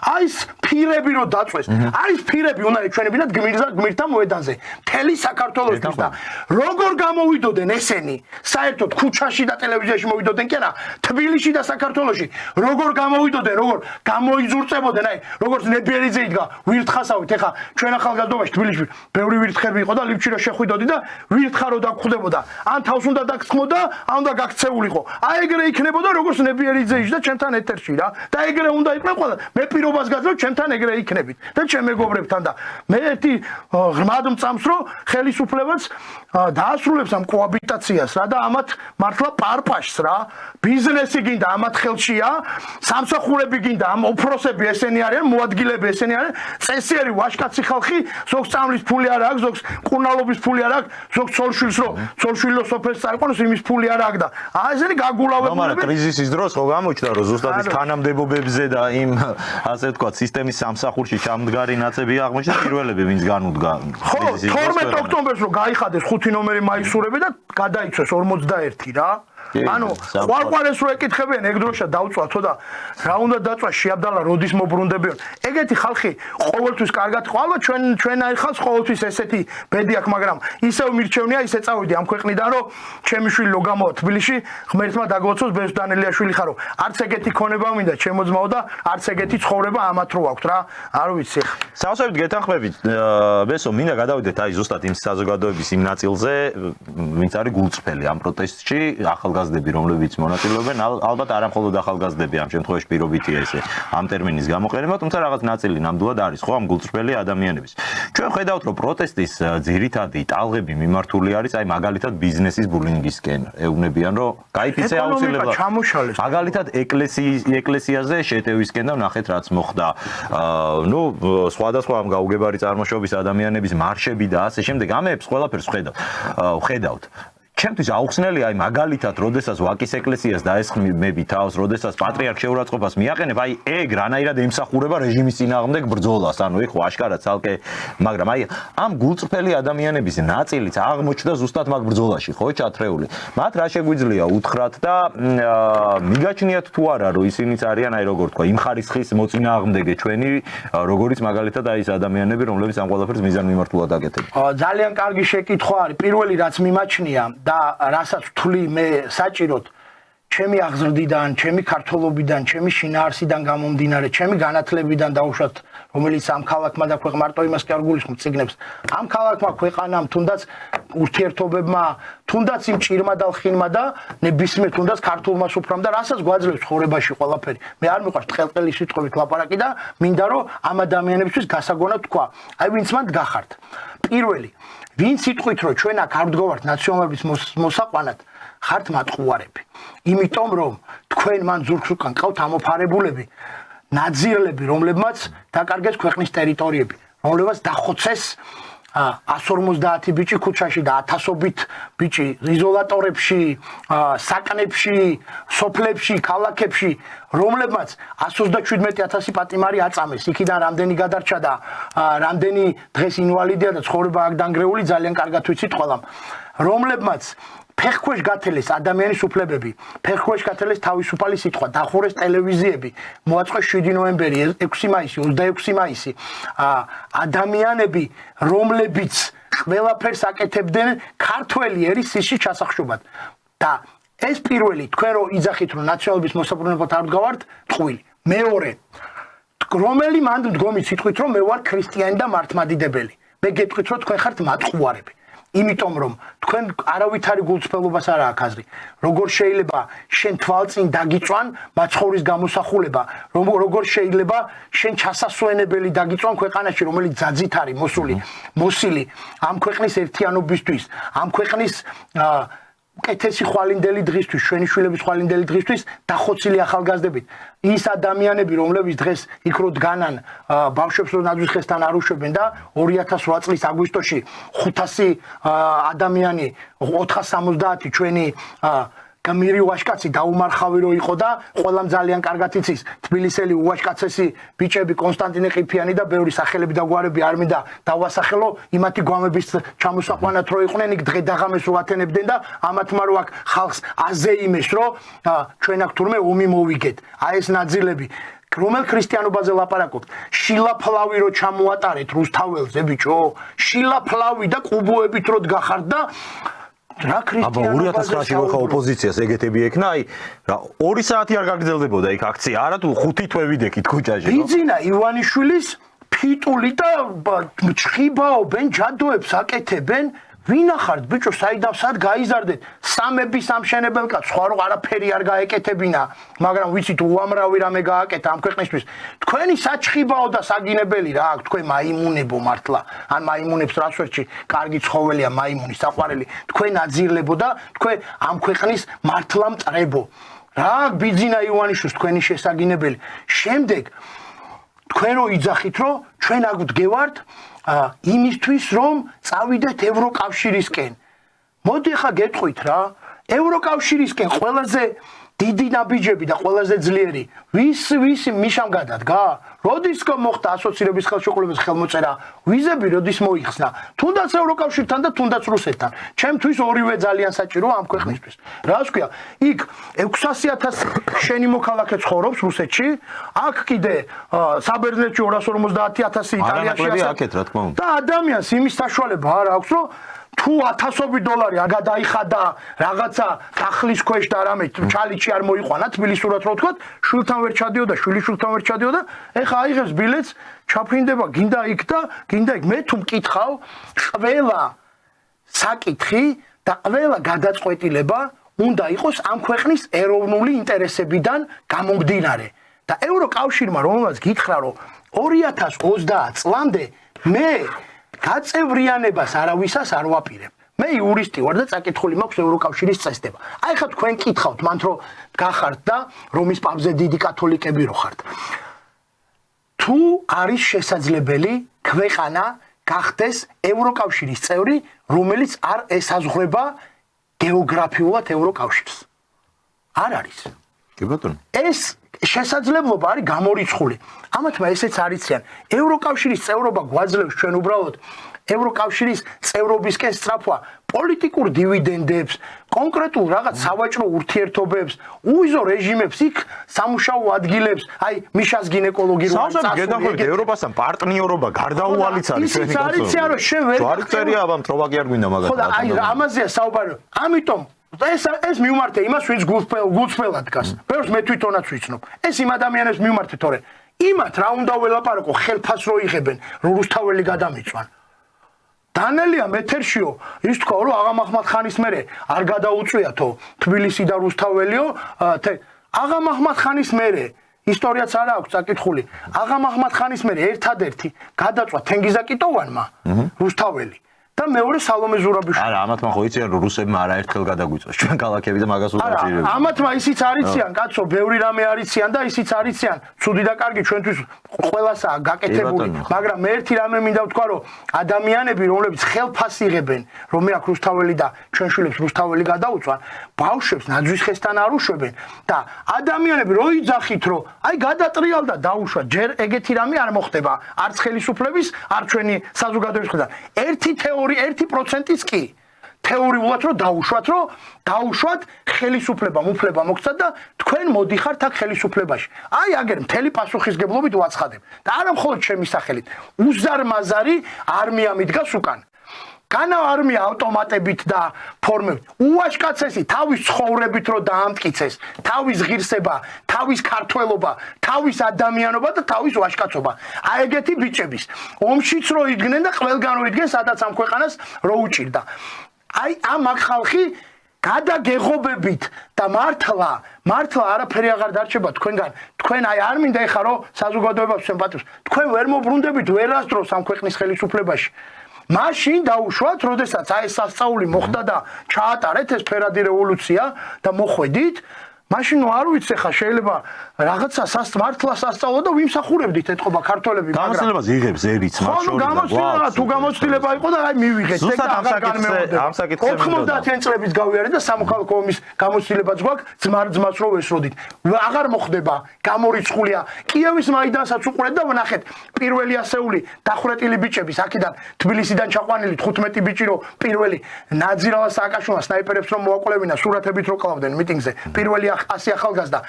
Speaker 2: აი ეს ფირები რო დაწვეს. აი ეს ფირები უნდა ეჩვენებინათ გმირთა მოედანზე. მთელი საქართველოსთვის და როგორ გამოვიდოდნენ ესენი? საერთოდ ქუჩაში და ტელევიზიაში მოვიდოდნენ კი არა, თბილისში და საქართველოში. როგორ გამოვიდოდნენ, როგორ გამოიზურწებოდნენ, აი, როგორც ნებიერიძე იდგა, ვირთხასავით, ეხა ჩვენ ახალგაზრდობაში თბილისში ბევრი ვირთხები იყო და ლიფჩი რო შეხვიდოდი და ვირთხა რო დაგხვდებოდა. ან თავს უნდა დაგცხმოდა, ან უნდა გაქცეულიყო. აი ეგრე იქნებოდა როგორც ნებიერიძე იჯდა ჩემთან ეთერში რა. და ეგრე უნდა იყვნენ ყველა. მე პირობას გაძლევ ჩემთან ეგრე იქნებით და ჩემ მეგობრებთან და მე ერთი ღრმად მწამს რომ ხელისუფლებაც დაასრულებს ამ კოაბიტაციას რა და ამათ მართლა პარპაშს რა ბიზნესი გინდა ამათ ხელშია სამსახურები გინდა ამ ოფროსები ესენი არიან მოადგილეები ესენი არიან წესიერი ვაშკაცი ხალხი ზოგს წამლის ფული არ აქვს ზოგს კურნალობის ფული არ აქვს ზოგს ცოლშვილს რომ ცოლშვილო სოფელს წაიყვანოს იმის ფული არ აქვს და ესენი გაგულავებულები
Speaker 1: მაგრამ კრიზისის დროს ხო გამოჩნდა რომ ზუსტად ის თანამდებობებზე და იმ ასე ვთქვათ სისტემის სამსახურში ჩამდგარი ნაცები აღმოჩნდა პირველები ვინც განუდგა
Speaker 2: კრიზისის დროს 12 ოქტომბერს რომ გაიხადეს 5 ნომერი მაისურები და გადაიცვეს 41 რა ანუ ყوارყوارეს რო ეკითხებიან ეგ დროშა დავწვათო და რა უნდა დაწვა შეაბდალა როდის მობრუნდებიან ეგეთი ხალხი ყოველთვის კარგად ხო ალბათ ჩვენაი ხალხს ყოველთვის ესეთი ბედი აქვს მაგრამ ისევ მირჩევნია ისე წავიდი ამ ქვეყნიდან რომ ჩემი შვილი რო გამოვა თბილისში ღმერთმა დაგლოცოს ბეშ დანელიაშვილი ხარო არც ეგეთი ქონება მინდა ჩემო ძმაო და არც ეგეთი ცხოვრება ამათ რო აქვს რა არ ვიცი
Speaker 1: სავსებით გეთანხმებით ბესო მინდა გადავიდეთ აი ზუსტად იმ საზოგადოების იმ ნაწილზე ვინც არის გულწრფელი ამ პროტესტში ახალგაზრდები რომლებიც მონაწილეობენ ალბათ არა მხოლოდ ახალგაზრდები ამ შემთხვევაში პირობითია ესე ამ ტერმინის გამოყენება თუმცა რაღაც ნაწილი ნამდვილად არის ხო ამ გულწრფელი ადამიანების ჩვენ ხედავთ რომ პროტესტის ძირითადი ტალღები მიმართული არის აი მაგალითად ბიზნესის ბულინგისკენ ეუბნებიან რომ გაიფიცე აუცილებლად მაგალითად ეკლესიაზე შეტევისკენ და ნახეთ რაც მოხდა ნუ სხვადასხვა ამ გაუგებარი წარმოშობის ადამიანების მარშები და ასე შემდეგ ამებს ყველაფერს ვხედავთ ჩემთვის აუხსნელი აი მაგალითად როდესაც ვაკის ეკლესიას დაესხმები თავს როდესაც პატრიარქ შეურაცხყოფას მიაყენებ აი ეგ რანაირად ემსახურება რეჟიმის წინააღმდეგ ბრძოლას ანუ ეხო აშკარად ცალკე მაგრამ აი ამ გულწრფელი ადამიანების ნაწილიც აღმოჩნდა ზუსტად მაგ ბრძოლაში ხო ჩათრეული მათ რა შეგვიძლია უთხრათ და მიგაჩნიათ თუ არა რომ ისინიც არიან აი როგორ თქვა იმ ხარისხის მოწინააღმდეგე ჩვენი როგორიც მაგალითად აი ეს ადამიანები რომლებიც ამ ყველაფერს მიზანმიმართულად აკეთებენ
Speaker 2: ძალიან კარგი შეკითხვა არის პირველი რაც მიმაჩნია და რასაც ვთვლი მე საჭიროდ ჩემი აღზრდიდან, ჩემი ქართველობიდან, ჩემი შინაარსიდან გამომდინარე, ჩემი განათლებიდან დაუშვათ, რომელიც ამ ქალაქმა და ქვეყანამ მარტო იმას კი არ გულისხმობ ციგნებს. ამ ქალაქმა, ქვეყანამ, თუნდაც ურთიერთობებმა, თუნდაც იმ ჭირმა და ლხინმა და ნებისმიერ თუნდაც ქართულმა სუფრამ და რასაც გვაძლევს ცხოვრებაში ყველაფერი. მე არ მიყვარს ტყელყელი სიტყვებით ლაპარაკი და მინდა რომ ამ ადამიანებისთვის გასაგონად თქვა. აი ვინც მანდ გახართ. პირველი ვინ სიტყვით რომ ჩვენ აქ არ ვდგავართ ნაციონალების მოსაყვანად ხართ მატყუარები იმიტომ რომ თქვენ მან ზურგს უკან ყავთ ამოფარებულები ნაძირლები რომლებმაც დაკარგეს ქვეყნის ტერიტორიები რომლებმაც დახოცეს 150 ბიჭი ქუჩაში და 1000-ობით ბიჭი იზოლატორებში, საკნებში, სოფლებში, ქალაქებში, რომლებმაც 127,000 პატიმარი აწამეს. იქიდან რამდენი გადარჩა და რამდენი დღეს ინვალიდია და ცხოვრება აქ დანგრეული ძალიან კარგად ვიცით ყველამ. რომლებმაც ფეხქვეშ გათელეს ადამიანის უფლებები, ფეხქვეშ გათელეს თავისუფალი სიტყვა, დახურეს ტელევიზიები, მოაწყეს 7 ნოემბერი, 6 მაისი, 26 მაისი. ადამიანები, რომლებიც ყველაფერს აკეთებდნენ ქართველი ერის სისში ჩასახშობად. და ეს პირველი, თქვენ რო იძახით, რომ ნაციონალობის მოსაბრუნებლად არ ვდგავართ, ტყუილი. მეორე, რომელი მანდ მდგომით სიტყვით, რომ მე ვარ ქრისტიანი და მართლმადიდებელი. მე გეტყვით, რომ თქვენ ხართ მატყუარები. იმიტომ რომ თქვენ არავითარი გულწრფელობას არ აქვს აზრი. როგორ შეიძლება შენ თვალწინ დაგიწვან მაცხოვრის გამოსახულება, როგორ შეიძლება შენ ჩასასვენებელი დაგიწვან ქვეყანაში, რომელიც ძაძით არის მოსილი ამ ქვეყნის ერთიანობისთვის, ამ ქვეყნის კეთესი ხვალინდელი დღისთვის, ჩვენი შვილების ხვალინდელი დღისთვის დახოცილი ახალგაზრდებით. ის ადამიანები, რომლებიც დღეს იქ რო დგანან, ბავშვებს რო ნაძვის ხესთან არ უშვებენ და 2008 წლის აგვისტოში 500 ადამიანი 470 ჩვენი გამირი უაშკაცი დაუმარხავი რო იყო და ყველამ ძალიან კარგად იცის თბილისელი უაშკაცესი ბიჭები კონსტანტინე ყიფიანი და ბევრი სახელები და გვარები არ მინდა დავასახელო იმათი გვამების ჩამოსაყვანად რო იყვნენ იქ დღე-დაღამეს რო ათენებდნენ და ამათმა რო აქ ხალხს აზეიმეს რო ჩვენ აქ თურმე ომი მოვიგეთ აი ეს ნაძილები რომელ ქრისტიანობაზე ლაპარაკობთ შილაფლავი რო ჩამოატარეთ რუსთაველზე ბიჭო შილაფლავი და ყუბოებით რო დგახართ და რა ქრისტიანობაზე
Speaker 1: 2009-ში ხო ოპოზიციას ეგეთები ექნა, აი 2 საათი არ გაგრძელდებოდა იქ აქცია, არა თუ 5 თვე ვიდექით ქუჩაში.
Speaker 2: ბიძინა ივანიშვილის ფიტული და ჩხიბაობენ, ჯადოებს აკეთებენ. ვინახართ ბიჭო, საიდან სად გაიზარდეთ? სამების ამშენებელ კაცს, სხვა რო არაფერი არ გაეკეთებინა, მაგრამ ვიცით უამრავი რამე გააკეთა ამ ქვეყნისთვის. თქვენი საჩხიბაო და საგინებელი რა აქვს, თქვენ მაიმუნებო მართლა. ან მაიმუნებს რასვერჩი, კარგი ცხოველია მაიმუნი, საყვარელი. თქვენ აძირლებო და თქვენ ამ ქვეყნის მართლა მტრებო. რა ბიძინა ივანიშვილს თქვენი შესაგინებელი. შემდეგ თქვენ რო იძახით, რომ ჩვენ აქ ვდგევართ იმისთვის რომ წავიდეთ ევროკავშირისკენ. მოდი ხა გეტყვით რა, ევროკავშირისკენ ყველაზე დიდი ნაბიჯები და ყველაზე ძლიერი ვის მიშამგადად გა? როდის მოხდა ასოცირების ხელშეკრულების ხელმოწერა? ვიზები როდის მოიხსნა? თუნდაც ევროკავშირთან და თუნდაც რუსეთთან. ჩემთვის ორივე ძალიან საჭიროა ამ ქვეყნისთვის. რას ქვია? იქ 600,000 შენი მოქალაქე ცხოვრობს რუსეთში, აქ კიდე საბერძნეთში 250,000 იტალიაში და ადამიანს იმის საშუალება არ აქვს, რომ თუ 1000 დოლარი არ გადაიხადა რაღაცა ახლის ქვეშ და რამე ჩალიჩი არ მოიყვანა თბილისურად რო ვთქვათ, შვილთან ვერ ჩადიოდა, შვილიშვილთან ვერ ჩადიოდა, ეხა აიღებს ბილეთს, ჩაფრინდება გინდა იქ და გინდა იქ. მე თუ მკითხავ, ყველა საკითხი და ყველა გადაწყვეტილება უნდა იყოს ამ ქვეყნის ეროვნული ინტერესებიდან გამომდინარე. და ევროკავშირმა რომელსაც გითხრა, რომ 2030 წლამდე მე გაწევრიანებას არავისას არ ვაპირებ. მე იურისტი ვარ და წაკითხული მაქვს ევროკავშირის წესდება. აი ხა თქვენ კითხავთ მან რომ გახართ და რომის პაპზე დიდი კათოლიკები რო ხართ. თუ არის შესაძლებელი ქვეყანა გახდეს ევროკავშირის წევრი, რომელიც არ ესაზღვრება გეოგრაფიულად ევროკავშირს? არ არის.
Speaker 1: კი ბატონო.
Speaker 2: ეს შესაძლებლობა არის გამორიცხული. ამათმა ესეც არიციან. ევროკავშირის წევრობა გვაძლევს ჩვენ უბრალოდ ევროკავშირის წევრობისკენ სწრაფვა პოლიტიკურ დივიდენდებს, კონკრეტულ რაღაც სავაჭრო ურთიერთობებს, უვიზო რეჟიმებს, იქ სამუშაო ადგილებს, აი მიშას გინეკოლოგიური
Speaker 1: წასული. გედახოთ ევროპასთან პარტნიორობა გარდაუვალიც არის ჩვენი
Speaker 2: კაცო. ის არიციან რომ შენ ვერ
Speaker 1: ჯვარწერია აბა მტრობაკი არ გვინდა მაგათ.
Speaker 2: ხო და აი ამაზეა საუბარი. ამიტომ ეს მიმართე იმას, ვინც გულწრფელად დგას. ბევრს მე თვითონაც ვიცნობ. ეს იმ ადამიანებს მიმართე, თორე იმათ რა უნდა ველაპარაკო, ხელფას რო იღებენ, რუსთაველი გადამიწვან. დანელია მეთერშიო, ის თქვა, რომ აღა მაჰმად ხანის მერე არ გადაუწვიათო თბილისი და რუსთაველიო, აღა მაჰმად ხანის მერე ისტორიაც არა აქვს წაკითხული. აღა მაჰმად ხანის მერე ერთადერთი გადაწვა თენგიზაკიტოვანმა რუსთაველი. და მეორე სალომე ზურაბიშვილი.
Speaker 1: არა, ამათმა ხო იციან რომ რუსებმა არაერთხელ გადაგვიწოს ჩვენ ქალაქები და მაგას უწევენ.
Speaker 2: ამათმა ისიც არიციან, კაცო, ბევრი რამე არიციან და ისიც არიციან. ცუდი და კარგი ჩვენთვის ყველასაა გაკეთებული, მაგრამ მე ერთი რამე მინდა ვთქვა, რომ ადამიანები, რომლებიც ხელფასს იღებენ, რომ მე აქ რუსთაველი და ჩვენ შვილებს რუსთაველი გადაუწვან, ბავშვებს ნაძვის ხესთან არ უშვებენ და ადამიანები რო იძახით, რომ აი გადატრიალდა დაუშვა, ჯერ ეგეთი რამე არ მოხდება, არც ხელისუფლების, არც ჩვენი საზოგადოების მხრიდან. 1%-იც კი თეორიულად რომ დაუშვათ ხელისუფლებამ უფლება მოგცათ და თქვენ მოდიხართ აქ ხელისუფლებაში. აი აგერ მთელი პასუხისგებლობით ვაცხადებ და არა მხოლოდ ჩემი სახელით. უზარმაზარი არმია მიდგას უკან. განა არმია ავტომატებით და ფორმებით. უაშკაცესი თავის ცხოვრებით რო დაამტკიცეს, თავის ღირსება, თავის ქართველობა, თავის ადამიანობა და თავის ვაშკაცობა. აი ეგეთი ბიჭების ომშიც რო იდგნენ და ყველგან რო იდგნენ, სადაც ამ ქვეყანას რო უჭირდა. აი ამ აქ ხალხი გადაგეღობებით და მართლა არაფერი აღარ დარჩება თქვენგან. თქვენ აი არ მინდა ეხა რომ საზოგადოებას შემპატიოს. თქვენ ვერ მოbrunდებით ვერასდროს ამ ქვეყნის ხელისუფლებაში. მაშინ დაუშვათ, როდესაც აი ეს სასწაული მოხდა და ჩაატარეთ ეს ფერადი რევოლუცია და მოხვედით, მაშინ არ ვიცი ხა შეიძლება რაღაცა მართლა სასწავლო და ვიმსახურებდით ეთყობა ქართველები, მაგრამ
Speaker 1: გამოცდილებას იღებს ერიც მათ შორის.
Speaker 2: თუ გამოცდილება იყო და აი მივიღეთ და აღარ განმეორდება. 90-იან წლების გავიარეთ და სამოქალაქო ომის გამოცდილებაც გვაქვს, ძმას რო ვესროდით. აღარ მოხდება, გამორიცხულია. კიევის მაიდანსაც უყურეთ და ვნახეთ პირველი ასეული დახვრეტილი ბიჭების აქედან თბილისიდან ჩაყვანილი 15 ბიჭი რო პირველი ნაძირალა სააკაშვილმა სნაიპერებს რომ მოაკვლევინა სურათებით რო კლავდნენ მიტინგზე. პირველი 100 ახალგაზრდა.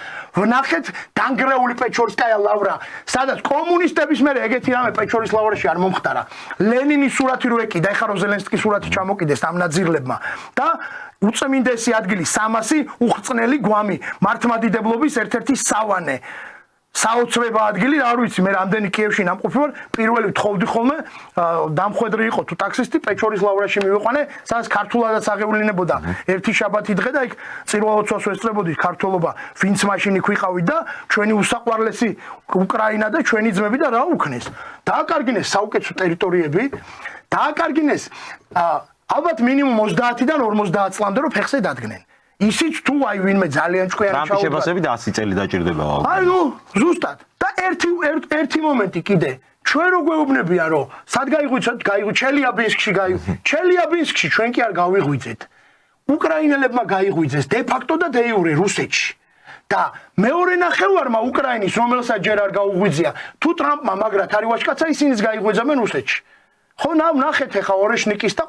Speaker 2: ვნახეთ დანგრეული პეჩორისკაია ლავრა, სადაც კომუნისტების მერე ეგეთი რამე პეჩორის ლავრაში არ მომხდარა. ლენინის სურათი რო ეკიდა, ეხლა რო ზელენსკის სურათი ჩამოკიდეს ამ ნაძირლებმა და უწმინდესი ადგილი 300 უხრწნელი გვამი, მართლმადიდებლობის ერთ-ერთი სავანე. საოცრება ადგილი, არ ვიცი, მე რამდენი კიევში ნამყოფი ვარ, პირველი ვთხოვდი ხოლმე, დამხვედრი იყო თუ ტაქსისტი, პეჩორის ლავრაში მივიყვანე, სადაც ქართულადაც აღევლინებოდა ერთი შაბათი დღე და იქ წირვალოცვას ვესწრებოდი ქართველობა, ვინც მაშინ იქ ვიყავით და ჩვენი უსაყვარლესი უკრაინა და ჩვენი ძმები და რა უქნეს. დააკარგინეს საუკეთესო ტერიტორიები, დააკარგინეს ალბათ მინიმუმ 30-დან 50 წლამდე რომ ფეხზე დადგნენ. ისიც თუ აი ვინმე ძალიან ჭკვიანი
Speaker 1: ჩაუდგა. ტრამპის შეფასებით 100 წელი დაჭირდება.
Speaker 2: აი ნუ ზუსტად. და ერთი მომენტი კიდე. ჩვენ რო გვეუბნებიან რომ სად გაიღვიძეთ, ჩელიაბინსკში ჩვენ კი არ გავიღვიძეთ. უკრაინელებმა გაიღვიძეს დე ფაქტო და დე იურე რუსეთში. და მეორე ნახევარმა უკრაინის რომელსაც ჯერ არ გაუღვიძია, თუ ტრამპმა მაგრად არ ვაშკაცა ისინიც გაიღვიძებენ რუსეთში. ხო ნახეთ ახლა ორეშნიკის და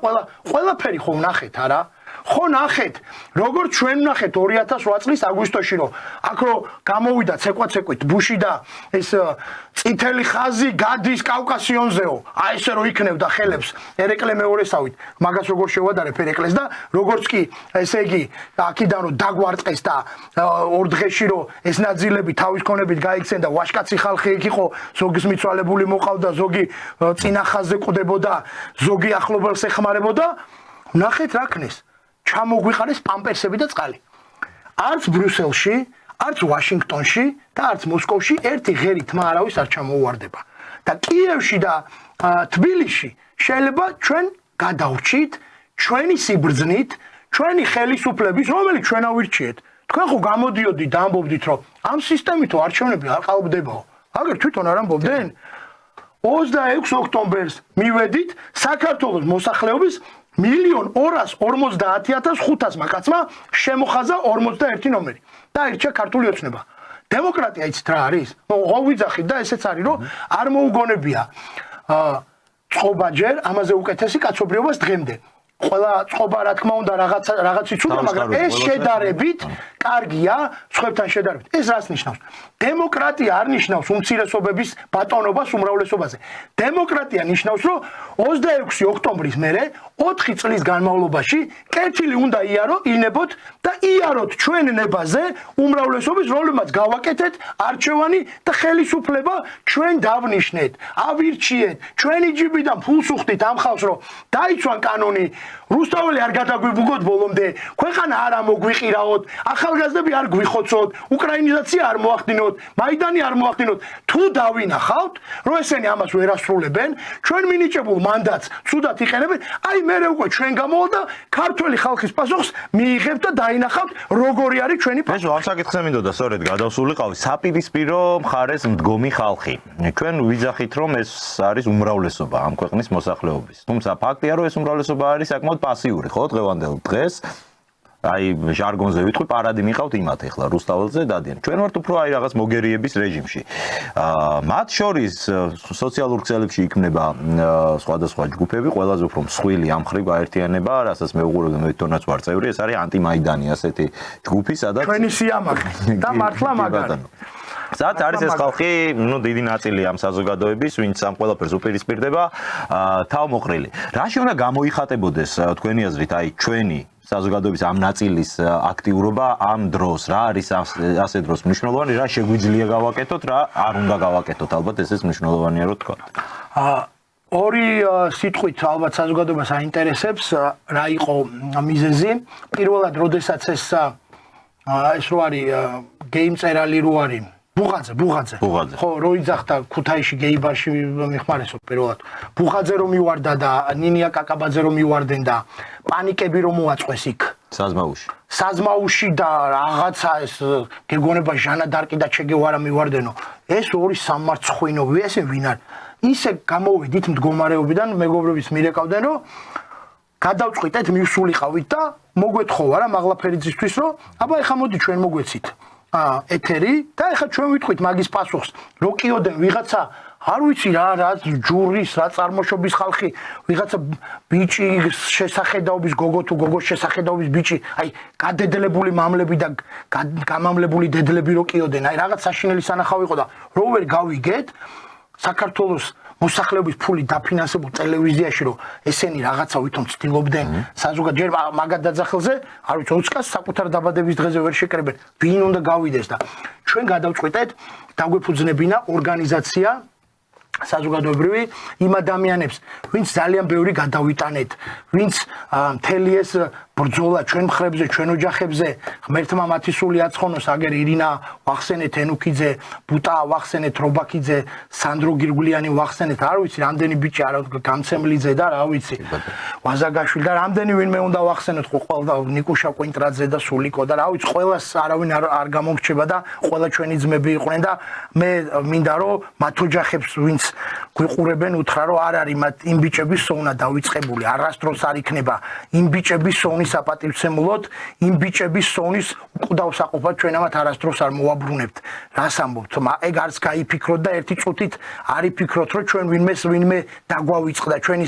Speaker 2: ყველაფერი ხო ნახეთ არა? ხო ნახეთ, როგორც ჩვენ ნახეთ 2008 წლის აგვისტოში, რომ აქ რო გამოვიდა ცეკვაცეკვით ბუში და ეს წითელი ხაზი გადის კავკასიონზეო, აი ესე რო იქნევდა ხელებს ერეკლე მეორესავით, მაგას როგორ შევადარებ ერეკლეს და როგორც კი ესე იგი აქიდან რო დაგვარწყეს და ორ დღეში რო ეს ნაძილები თავის ქონებით გაიქცენ და ვაშკაცი ხალხი იქ იყო, ზოგის მიცვალებული მოყავდა, ზოგი წინახაზე ყვდებოდა, ზოგი ახლობელს ეხმარებოდა, ნახეთ რა ქნეს. ჩამოგვიყარეს პამპერსები და წყალი. არც ბრიუსელში, არც ვაშინგტონში და არც მოსკოვში ერთი ღერი თმა არავის არ ჩამოუვარდება. და კიევში და თბილისში შეიძლება ჩვენ გადავრჩით, ჩვენი სიბრძნით, ჩვენი ხელისუფლების, რომელიც ჩვენ ავირჩიეთ. თქვენ ხო გამოდიოდით და ამბობდით, რომ ამ სისტემითო არჩევნები არ ყალბდებაო. აგერ თვითონ არ ამბობდნენ? 26 ოქტომბერს მივედით საქართველოს მოსახლეობის 1,250,500 კაცმა შემოხაზა 41 ნომერი და აირჩია ქართული ოცნება. დემოკრატია იცით რა არის? ვიძახით და ესეც არის რომ არ მოუგონებია წყობაჯერ ამაზე უკეთესი კაცობრიობას დღემდე. ყველა წყობა რა თქმა უნდა რაღაც იცოდა, მაგრამ ეს შედარებით კარგია სხვებთან შედარებით. ეს რას ნიშნავს? დემოკრატია არ ნიშნავს უმცირესობების ბატონობას უმრავლესობაზე. დემოკრატია ნიშნავს, რომ 26 ოქტომბრის მერე 4 წლის განმავლობაში კეთილი უნდა იაროთ და იაროთ ჩვენ ნებაზე უმრავლესობის, რომლებმაც გავაკეთეთ არჩევანი და ხელისუფლება ჩვენ დავნიშნეთ, ავირჩიეთ, ჩვენი ჯიბიდან ფულს უხდით ამ ხალხს, რომ დაიცვან კანონი, რუსთაველი არ გადაგვიბუგოთ ბოლომდე, ქვეყანა არ ამოგვიყირაოთ, ახალ ახალგაზრდები არ გვიხოცოთ, უკრაინიზაცია არ მოახდინოთ, მაიდანი არ მოახდინოთ. თუ დავინახავთ, რომ ესენი ამას ვერ ასრულებენ, ჩვენ მინიჭებულ მანდატს ცუდად იყენებენ, აი მერე უკვე ჩვენ გამოვალ და ქართველი ხალხის პასუხს მიიღებთ და დაინახავთ, როგორი არის ჩვენი
Speaker 1: პასუხი. ამ საკითხზე მინდოდა სწორედ გადავსულიყავი საპირისპირო მხარეს მდგომი ხალხი. ჩვენ ვიძახით, რომ ეს არის უმრავლესობა ამ ქვეყნის მოსახლეობის. თუმცა ფაქტია, რომ ეს უმრავლესობა არის საკმაოდ პასიური, ხო, დღევანდელ დღეს. აი ჟარგონზე ვიტყვი პარადი მიყავთ იმათ ახლა რუსთაველზე დადიან. ჩვენ ვართ უფრო აი რაღაც მოგერიების რეჟიმში. მათ შორის სოციალურ ქსელებში იქმნება სხვადასხვა ჯგუფები, ყველაზე უფრო მსხვილი ამ ხრივ გაერთიანება, რასაც მე უყურებ მე თვითონაც ვარ წევრი, ეს არის ანტიმაიდანი ასეთი ჯგუფი, სადაც
Speaker 2: ჩვენი სიამაყე და მართლა მაგარი.
Speaker 1: სადაც არის ეს ხალხი, ნუ დიდი ნაწილი ამ საზოგადოების, ვინც ამ ყველაფერს უპირისპირდება, თავმოყრილი. რაში უნდა გამოიხატებოდეს თქვენი აზრით, აი ჩვენი საზოგადოების ამ ნაწილის აქტიურობა ამ დროს, რა არის ასე დროს მნიშვნელოვანი, რა შეგვიძლია გავაკეთოთ, რა არ უნდა გავაკეთოთ, ალბათ ესეც მნიშვნელოვანია რო თქვა.
Speaker 2: ორი სიტყვით ალბათ საზოგადოებას აინტერესებს, რა იყო მიზეზი. პირველად, როდესაც ეს რო არის გეიმწერალი რო არის ბუღაძე. ხო, რო იძახდა ქუთაისში გეიბარში მიხმარესო პირველად. ბუღაძე რომ მივარდა და ნინია კაკაბაძე რომ მივარდნენ და პანიკები რომ მოაწყვეს იქ. საზმაუში და რაღაცა ეს გეგონება ჟანა დარკი და ჩეგევარა მივარდენო. ეს ორი სამარცხვინოვი, ესე ვინ არის? ისე გამოვედით მდგომარეობიდან, მეგობრების მირეკავდნენ, რომ გადავწყვიტეთ, მივსულიყავით და მოგვეთხოვა რა მაღლაფერიძისთვის, რომ აბა ეხა მოდი ჩვენ მოგვეცით. ეთერი და ეხლა ჩვენ ვიტყვით მაგის პასუხს რო კიოდენ ვიღაცა არ ვიცი რა ჯურის რა წარმოშობის ხალხი ვიღაცა ბიჭი შესახედაობის გოგო თუ გოგოს შესახედაობის ბიჭი აი გადედლებული მამლები და გამამლებული დედლები რო კიოდენ აი რაღაც საშინელი სანახავი იყო და რო ვერ გავიგეთ საქართველოს მოსახლეობის ფული დაფინანსებულ ტელევიზიაში რომ ესენი რაღაცა ვითომ ცდილობდნენ საზოგადოება ჯერ მაგად დაძახელზე არ ვიცი ოცკას საკუთარ დაბადების დღეზე ვერ შეკრებენ ვინ უნდა გავიდეს და ჩვენ გადავწყვიტეთ დაგვეფუძნებინა ორგანიზაცია საზოგადოებრივი იმ ადამიანებს ვინც ძალიან ბევრი გადავიტანეთ ვინც მთელი ეს ბრძოლა ჩვენ მხრებზე ჩვენ ოჯახებზე ღმერთმა მათი სული აცხონოს აგერ ირინა ვახსენეთ ენუქიძე ბუტა ვახსენეთ რობაქიძე სანდრო გირგულიანი ვახსენეთ არ ვიცი რამდენი ბიჭი არა გამცემლიძე და რა ვიცი ვაზაგაშვილი და რამდენი ვინმე უნდა ვახსენოთ ყველა ნიკუშა კვინტრაძე და სულიკო და რა ვიცი ყველას არავინ არ გამომრჩება და ყველა ჩვენი ძმები იყვნენ და მე მინდა რომ მათ ოჯახებს ვინც გვიყურებენ უთხრა რომ არ არის მათ იმ ბიჭების სოვნა დავიწყებული არასდროს არ იქნება იმ ბიჭების სოვნა საპატივცემულოდ იმ ბიჭების სოვნის უკდავსაყოფად ჩვენ ამათ არასდროს არ მოვაბრუნებთ. რას ამბობთ? ეგ არც გაიფიქროთ და ერთი წუთით არ იფიქროთ, რომ ჩვენ ვინმე დაგვავიწყდა, ჩვენ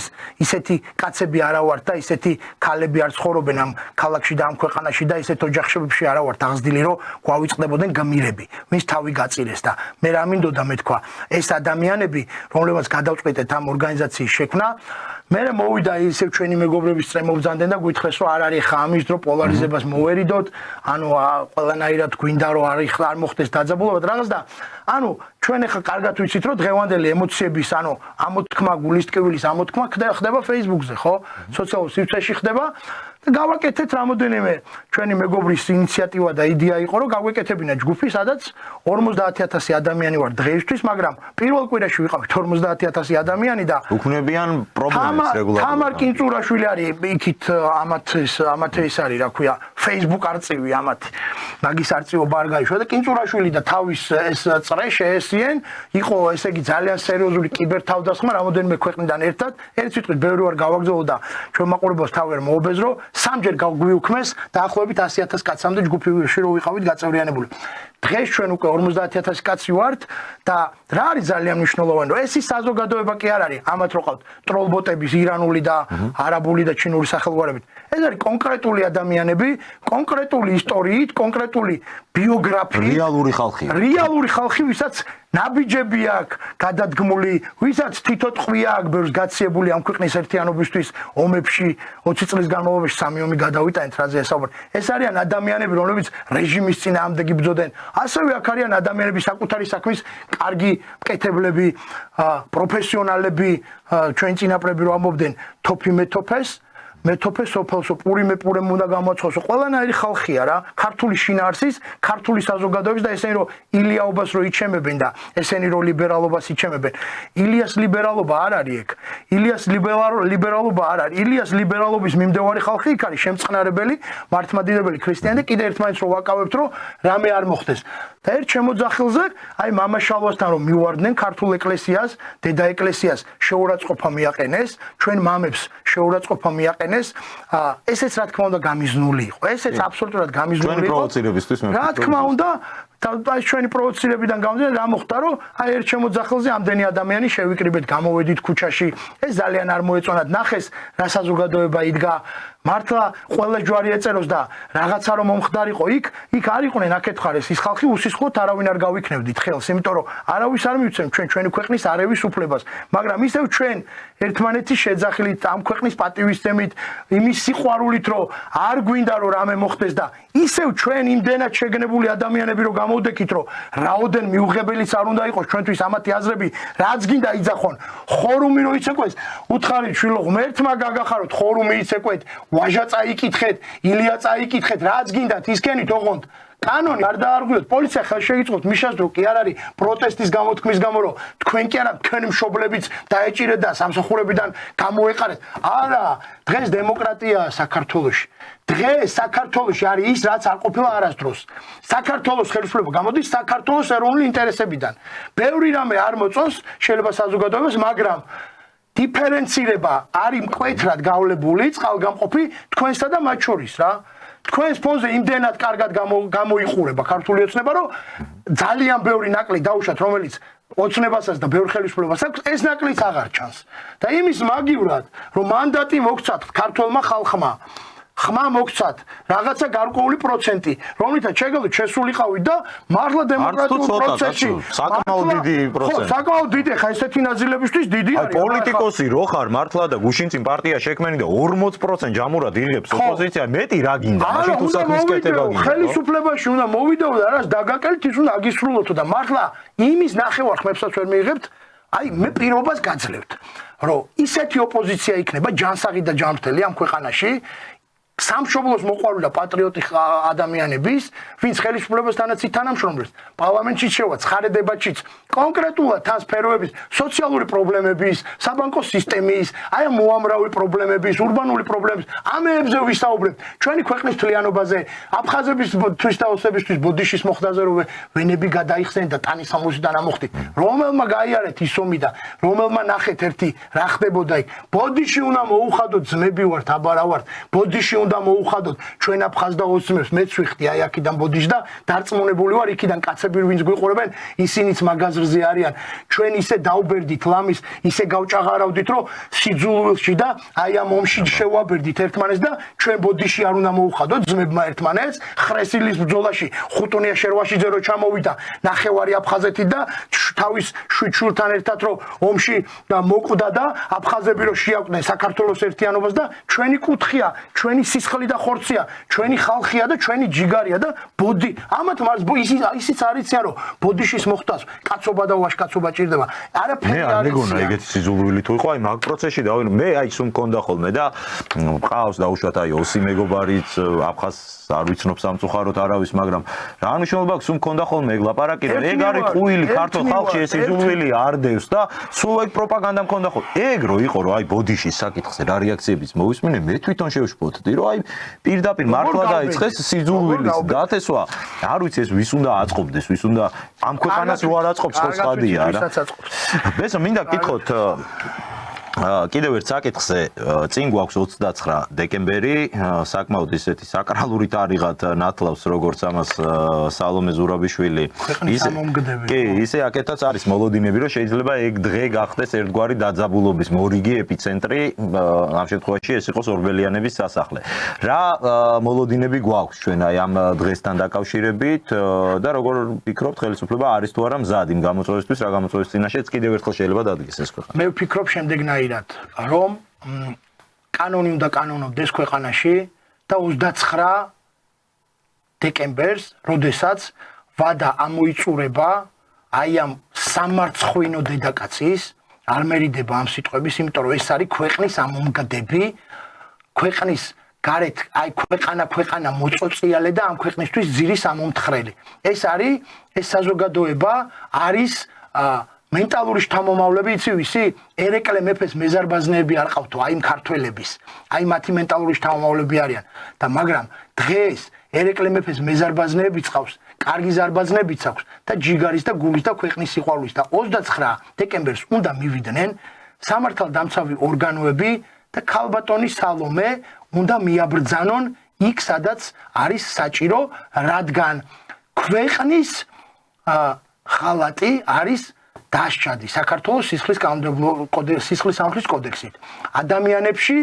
Speaker 2: ისეთი კაცები არა ვართ და ისეთი ქალები არ ცხოვრობენ ამ ქალაქში და ამ ქვეყანაში და ისეთ ოჯახებში არა ვართ აღზრდილი, რომ გვავიწყდებოდნენ გმირები, ვინც თავი გაწირეს და მე რა მინდოდა მეთქვა, ეს ადამიანები, რომლებსაც გადავწყვეტეთ ამ ორგანიზაციის შექმნა მე მოვიდა ისევ ჩვენი მეგობრების წემობძანდნენ და გვითხრეს რომ არ არის ხა ამის დრო პოლარიზებას მოვერიდოთ ანუ ყველანაირად გვინდა რომ არ მოხდეს დაძაბულობა რაღაც და ანუ ჩვენ ახლა კარგად ვიცით რომ დღევანდელი ემოციების ანუ ამოთქმა გულისტკივილის ამოთქმა ხდება Facebook-ზე ხო სოციალურ სივრცეში ხდება გავაკეთეთ რამოდენიმე ჩვენი მეგობრის ინიციატივა და იდეა იყო რომ გავეკეთებინა ჯგუფი სადაც 50000 ადამიანი ვარ დღეისთვის მაგრამ პირველ კვირაში ვიყავით 50000 ადამიანი და
Speaker 1: უქმნებიან პრობლემებს რეგულარულად
Speaker 2: თამარ კინწურაშვილი არის იქით ამათ ეს არის რა ქვია Facebook არწივი ამათ მაგის არწივობა არ გაიშვა და კინწურაშვილი და თავის ეს წრე შეესიენ იყო ესე იგი ძალიან სერიოზული კიბერთავდასხმა რამოდენიმე ქვეყნიდან ერთად ერთ სიტყვით ბევრი ვარ გავაგზავნო და ჩვენ მაყურებელს თავი არ მოობეზრო სამჯერ გავგვიუქმეს დაახლოებით 100000 კაცამდე ჯგუფში რო ვიყავით გაწევრიანებული. დღეს ჩვენ უკვე 50000 კაცი ვართ და რა არის ძალიან მნიშვნელოვანი რომ ეს ის საზოგადოება კი არ არის ამათ რო ყავთ ტროლბოტების ირანული და არაბული და ჩინური სახელგვარებით. ეს არის კონკრეტული ადამიანები, კონკრეტული ისტორიით, კონკრეტული ბიოგრაფიით, რეალური ხალხი, ვისაც ნაბიჯები აქვს გადადგმული, ვისაც თითო ტყვია აქვს ბევრს გაციებული ამ ქვეყნის ერთიანობისთვის ომებში 20 წლის განმავლობაში 3 ომი გადავიტანეთ რაზე ესაუბრეთ. ეს არიან ადამიანები, რომლებიც რეჟიმის წინააღმდეგ იბრძოდნენ. ასევე აქ არიან ადამიანები საკუთარი საქმის კარგი მკეთებლები, პროფესიონალები, ჩვენ წინაპრები რომ ამბობდნენ თოფი მეთოფეს მეთოფე სოფელსო პურიმე პურემ უნდა გამოაცხოსო ყველანაირი ხალხია რა ქართული შინაარსის ქართული საზოგადოების და ესენი რომ ილიაობას რო იჩემებენ და ესენი რომ ლიბერალობას იჩემებენ ილიას ლიბერალობა არ არის ეგ ილიას ლიბერალობა არ არის ილიას ლიბერალობის მიმდევარი ხალხი იქ არის შემწყნარებელი მართლმადიდებელი ქრისტიანი და კიდე ერთმანეთს რო ვაკავებთ რომ რამე არ მოხდეს და ერთ შემოძახილზე აი მამაშალვასთან რომ მივარდნენ ქართულ ეკლესიას დედა ეკლესიას შეურაცხყოფა მიაყენეს ჩვენ მამებს შეურაცხყოფა მიაყენეს ესეც რა თქმა უნდა გამიზნული იყო ესეც აბსოლუტურად გამიზნული იყო
Speaker 1: პროვოცირებისთვის მე
Speaker 2: რა თქმა უნდა და ჩვენი პროვოცირებიდან გამომდინარე რა მოხდა რომ აი ერთ შემოძახილზე ამდენი ადამიანი შევიკრიბეთ გამოვედით ქუჩაში ეს ძალიან არ მოეწონათ ნახეს რა საზოგადოება იდგა მართლა ყველა ჯვარი ეწეროს და რაღაცა რომ მომხდარიყო იქ არ იყვნენ აქეთ ხარეს ის ხალხი უსისხლოდ არავინ არ გავიქნებდით ხელს იმიტომ რომ არავის არ მივცემ ჩვენი ქვეყნის არევის უფლებას მაგრამ ისევ ჩვენ ერთმანეთის შეძახილით ამ ქვეყნის პატივისცემით იმის სიყვარულით რომ არ გვინდა რომ რამე მოხდეს და ისევ ჩვენ იმდენად შეგნებული ადამიანები რომ გამოვდექით რომ რაოდენ მიუღებელიც არ უნდა იყოს ჩვენთვის ამათი აზრები რაც გინდა იძახონ ხორუმი რო იცეკვეს უთხარით შვილო ღმერთმა გაგახაროთ ხორუმი იცეკვეთ ვაჟა წაიკითხეთ ილია წაიკითხეთ რაც გინდათ ისქენით ოღონდ კანონი არ დაარღვიოთ პოლიცია ხელს შეიწყოთ მიშას დრო კი არ არის პროტესტის გამოთქმის გამო რომ თქვენ კი არა თქვენი მშობლებიც დაეჭირეთ და სამსახურებიდან გამოეყარეთ არა დღეს დემოკრატიაა საქართველოში დღეს საქართველოში არის ის რაც არ ყოფილა არასდროს საქართველოს ხელისუფლება გამოდის საქართველოს ეროვნული ინტერესებიდან ბევრი რამე არ მოწონს შეიძლება საზოგადოებას მაგრამ დიფერენცირება არის მკვეთრად გავლებული წყალგამყოფი თქვენსა და მათ შორის რა თქვენს ფონზე იმდენად კარგად გამოიყურება ქართული ოცნება რომ ძალიან ბევრი ნაკლი დაუშვათ რომელიც ოცნებასაც და ბევრ ხელისუფლებას აქვს ეს ნაკლიც აღარ ჩანს და იმის მაგივრად რომ მანდატი მოგცათ ქართულმა ხალხმა ხმა მოგცათ რაღაცა გარკვეული პროცენტი რომლითაც შეგეძლოთ შესულიყავით და მართლა დემოკრატიულ პროცესში
Speaker 1: საკმაოდ დიდი პროცენტი
Speaker 2: საკმაოდ დიდი ხა ესეთი ნაზილებისთვის დიდი არის
Speaker 1: აი პოლიტიკოსი რო ხარ მართლა და გუშინ წინ პარტია შექმენი და 40% ჯამურად იღებს ოპოზიცია მეტი რა გინდა მაშინ თუ საქმის კეთება გინდა
Speaker 2: ხელისუფლებაში უნდა მოვიდეო და რას დაგაკეთეთ ის უნდა აგისრულოთო და მართლა იმის ნახევარ ხმებსაც ვერ მიიღებთ აი მე პირობას გაძლევთ რომ ისეთი ოპოზიცია იქნება ჯანსაღი და ჯანმრთელი ამ ქვეყანაში სამშობლოს მოყვარული და პატრიოტი ადამიანების, ვინც ხელისუფლებასთანაც ითანამშრომლებს, პარლამენტში შევა, ცხარე დებატშიც, კონკრეტულად თან სფეროების, სოციალური პრობლემების, საბანკო სისტემის, აი ამ უამრავი პრობლემების, ურბანული პრობლემების, ამებზე ვისაუბრებთ. ჩვენი ქვეყნის თლიანობაზე, აფხაზების თვისთავებისთვის ბოდიშის მოხდაზე რომ ვენები გადაიხსნენ და ტანის სამოსიდან ამოხდით. რომელმა გაიარეთ ის ომი და რომელმა ნახეთ ერთი რა ხდებოდა იქ. ბოდიში უნდა მოუხადოთ ძმები ვართ, აბარა ვართ. ბოდიში უნდა მოუხადოთ ჩვენ აფხაზ და ოსმებს მეც ვიხდი აი აქიდან ბოდიში და დარწმუნებული ვარ იქიდან კაცები ვინც გვიყურებენ ისინიც მაგაზრზე არიან ჩვენ ისე დაუბერდით ლამის ისე გავჭაღარავდით რომ სიძულვილში და აი ამ ომში შევაბერდით ერთმანეთს და ჩვენ ბოდიში არ უნდა მოუხადოთ ძმებმა ერთმანეთს ხრესილის ბრძოლაში ხუტუნია შერვაშიძე რო ჩამოვიდა ნახევარი აფხაზეთი და თავის შვილთან ერთად რო ომში მოკვდა და აფხაზები რო შეაკვდნენ საქართველოს ერთიანობას და ჩვენი კუთხია ჩვენი სისხლი და ხორცია, ჩვენი ხალხია და ჩვენი ჯიგარია და ბოდი. ამათ მარს ისიც არიციან რომ ბოდიშის მოხდას კაცობა და ვაშკაცობა ჭირდება. არაფერი არ არის. მე არ მეგონა
Speaker 1: ეგეთი სიზუღვრილი თუ იყო, აი მაგ პროცესში დავინო. მე აი სულ მქონდა ხოლმე და ყავს დაუშვათ აი ოსი მეგობარიც აფხაზ არ ვიცნობ სამწუხაროდ არავის, მაგრამ რა მნიშვნელობა აქვს სულ მქონდა ხოლმე ეგ ლაპარაკი და ეგ არის ყუილი ქართულ ხალხში ეს სიზუღვრილი არ დევს და სულ ეგ პროპაგანდა მქონდა ხოლმე. ეგ რო იყო რომ აი ბოდიშის საკითხზე რა რეაქციებიც მოვისმინე, მე თვითონ შევშფოთდი რომ აი პირდაპირ მართლა დაიწყეს სიზუღვილის დათესვა. არ ვიცი ეს ვის უნდა აწყობდეს, ვის უნდა ამ ქვეყანას რო არ აწყობს ხო ხადია რა. ბესო მინდა გითხოთ კიდევ ერთ საკითხზე წინ გვაქვს 29 დეკემბერი საკმაოდ ისეთი საკრალური თარიღად ნათლავს როგორც ამას სალომე ზურაბიშვილი ისე აქეთაც არის მოლოდინები რომ შეიძლება ეგ დღე გახდეს ერთგვარი დაძაბულობის მორიგი ეპიცენტრი ამ შემთხვევაში ეს იყოს ორბელიანების სასახლე რა მოლოდინები გვაქვს ჩვენ აი ამ დღესთან დაკავშირებით და როგორ ვფიქრობთ ხელისუფლება არის თუ არა მზად იმ გამოწვევისთვის რა გამოწვევის წინაშეც კიდევ ერთხელ შეიძლება დადგეს ეს ქვეყანა
Speaker 2: მე ვფიქრობ შემდეგნაირად რომ კანონი უნდა კანონობდეს ქვეყანაში და 29 დეკემბერს, როდესაც ვადა ამოიწურება აი ამ სამარცხვინო დედაკაცის არ მერიდება ამ სიტყვების, იმიტომ რომ ეს არის ქვეყნის ამომგდები ქვეყნის გარეთ აი ქვეყანა მოწოწიალე და ამ ქვეყნისთვის ძირის ამომთხრელი. ეს საზოგადოება არის მენტალური შთამომავლები იცი ვისი? ერეკლე მეფეს მეზარბაზნეები არ ყავთო, აი ქართველების, აი მათი მენტალური შთამომავლები არიან და მაგრამ დღეს ერეკლე მეფეს მეზარბაზნეები წავს, კარგი ზარბაზნებიც აქვს და ჯიგარის და გულის და ქვეყნის სიყვარულის და 29 დეკემბერს უნდა მივიდნენ სამართალდამცავი ორგანოები და ქალბატონი სალომე უნდა მიაბრძანონ იქ, სადაც არის საჭირო, რადგან ქვეყნის ხალატი არის დასჭადი საქართველოს სისხლის სამართლის კოდექსით. ადამიანებში,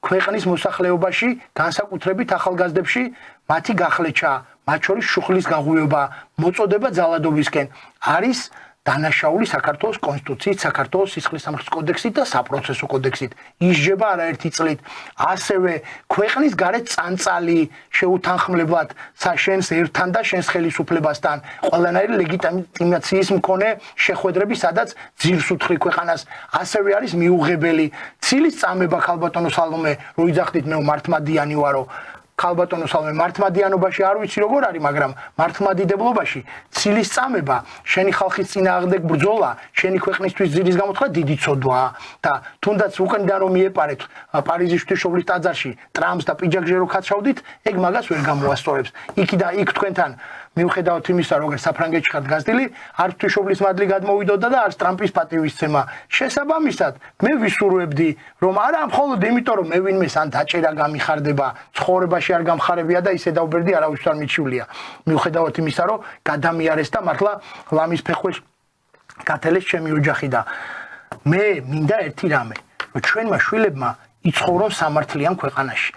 Speaker 2: ქვეყნის მოსახლეობაში, განსაკუთრებით ახალგაზრდებში მათი გახლეჩა, მათ შორის შუხლის გაღვიობა, მოწოდება ძალადობისკენ არის დანაშაული საქართველოს კონსტიტუციით, საქართველოს სისხლის სამართლის კოდექსით და საპროცესო კოდექსით. ისჯება არაერთი წლით. ასევე ქვეყნის გარეთ წანწალი შეუთანხმებლად შენს ერთან და შენს ხელისუფლებასთან ყველანაირი ლეგიტიმაციის მქონე შეხვედრები, სადაც ძირს უთხრი ქვეყანას, ასევე არის მიუღებელი. ცილის წამება ქალბატონო სალომე, რო იძახდით მე მართლმადიანი ვარო. ქალბატონო სალომე მართლმადიანობაში არ ვიცი როგორ არის, მაგრამ მართლმადიდებლობაში ცილის წამება, შენი ხალხის წინააღმდეგ ბრძოლა, შენი ქვეყნისთვის ძირის გამოთქვა დიდი ცოდვაა და თუნდაც უკანიდან რომ მიეპარეთ პარიზის ღვთისმშობლის ტაძარში ტრამპს და პიჯაკზე რო ქაცავდით, ეგ მაგას ვერ გამოასწორებს. იქ თქვენთან მიუხედავად იმისა, რომ საფრანგეთში ხართ გაზრდილი, არც ღვთისმშობლის მადლი გადმოვიდოდა და არც ტრამპის პატივისცემა. შესაბამისად, მე ვისურვებდი, რომ არა მხოლოდ იმიტომ, რომ მე ვინმეს ან დაჭერა გამიხარდება, ცხოვრებაში არ გამხარებია და ისე დავბერდი, არავის არ მიჩვილია. მიუხედავად იმისა, რომ გადამიარეს და მართლა ლამის ფეხვის გათელეს ჩემი ოჯახი და მე მინდა ერთი რამე, რომ ჩვენმა შვილებმა იცხოვრონ სამართლიან ქვეყანაში.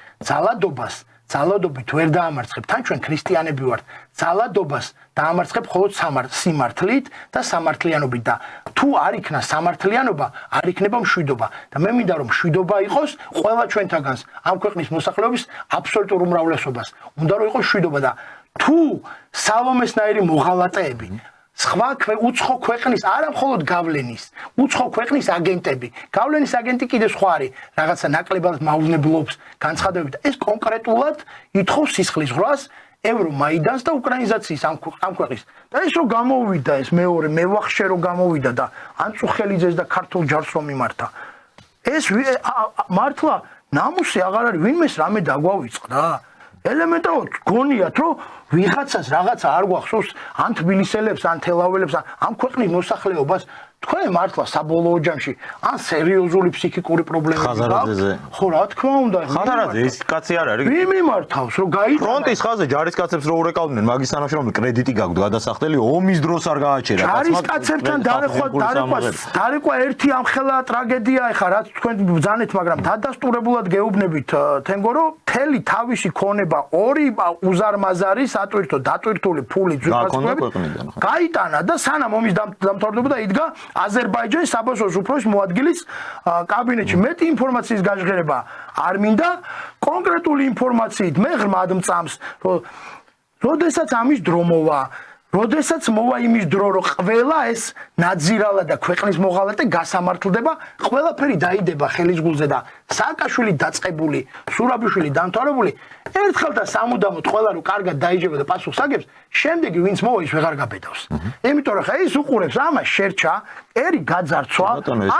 Speaker 2: ძალადობით ვერ დაამარცხებ, თან ჩვენ ქრისტიანები ვართ. ძალადობას დაამარცხებ მხოლოდ სიმართლით და სამართლიანობით და თუ არ იქნა სამართლიანობა, არ იქნება მშვიდობა. და მე მინდა რომ მშვიდობა იყოს ყველა ჩვენთაგანს, ამ ქვეყნის მოსახლეობის აბსოლუტურ უმრავლესობას. უნდა რომ იყოს მშვიდობა და თუ სალომესნაირი მოღალატეები სხვა უცხო ქვეყნის, არა მხოლოდ გავლენის, უცხო ქვეყნის აგენტები. გავლენის აგენტი კიდე სხვა არის, რაღაცა ნაკლებად მავნებლობს, განცხადებებით. ეს კონკრეტულად ითხოვს სისხლის ზღვრას, ევრომაიდანს და უკრაინიზაციის ამ ქვეყნის. და ეს რომ გამოვიდა, ეს მეორე მევახშე რომ გამოვიდა და ანწუხელიძეს და ქართულ ჯარს რომ მიმართა. ეს მართლა ნამუსი აღარ არის, ვინმეს რამე დაგვავიწყდა. ელემენტარულად გონიათ, რომ ვიღაცას რაღაცა არ გვახსოვს, ან თბილისელებს, ან თელაველებს, ამ ქვეყნის მოსახლეობას, თქვენ მართლა საბოლოო ჯამში, ან სერიოზული ფსიქიკური პრობლემები გაქვთ? ხო, რა თქმა უნდა.
Speaker 1: ხაზარაძე, ეს კაცი არ არის.
Speaker 2: ვინ მიმართავს, რომ გაიტანა
Speaker 1: ფრონტის ხაზზე ჯარისკაცებს რო ურეკავდნენ, მაგის თანაშრომლობ კრედიტი გაქვთ გადასახდელი, ომის დროს არ გააჩერა.
Speaker 2: ჯარისკაცებთან დარეკვა ერთი ამხელა ტრაგედია, ეხა რაც თქვენ ბრძანეთ, მაგრამ დადასტურებულად გეუბნებით თენგო, რომ მთელი თავისი ქონება ორი უზარმაზარი სატვირთო დატვირთული ფული ძვირფასობებით გაიტანა და სანამ ომის დამთავრებოდა იდგა აზერბაიჯანის საბავშვო უფროსის მოადგილის კაბინეტში. მეტი ინფორმაციის გაჟღერება არ მინდა, კონკრეტული ინფორმაციით მე ღრმად მწამს, რომ როდესაც ამის დრო მოვა, როდესაც მოვა იმის დრო, რომ ყველა ეს ნაძირალა და ქვეყნის მოღალატე გასამართლდება, ყველაფერი დაიდება ხელის გულზე და სააკაშვილი დაწყებული, სურაბიშვილი დამთავრებული, ერთხელ და სამუდამოდ ყველა რო კარგად დაიჯება და პასუხს აგებს, შემდეგი ვინც მოვა ის ვეღარ გაბედავს. იმიტომ რომ ხა ის უყურებს ამას შერჩა, ერი გაძარცვა,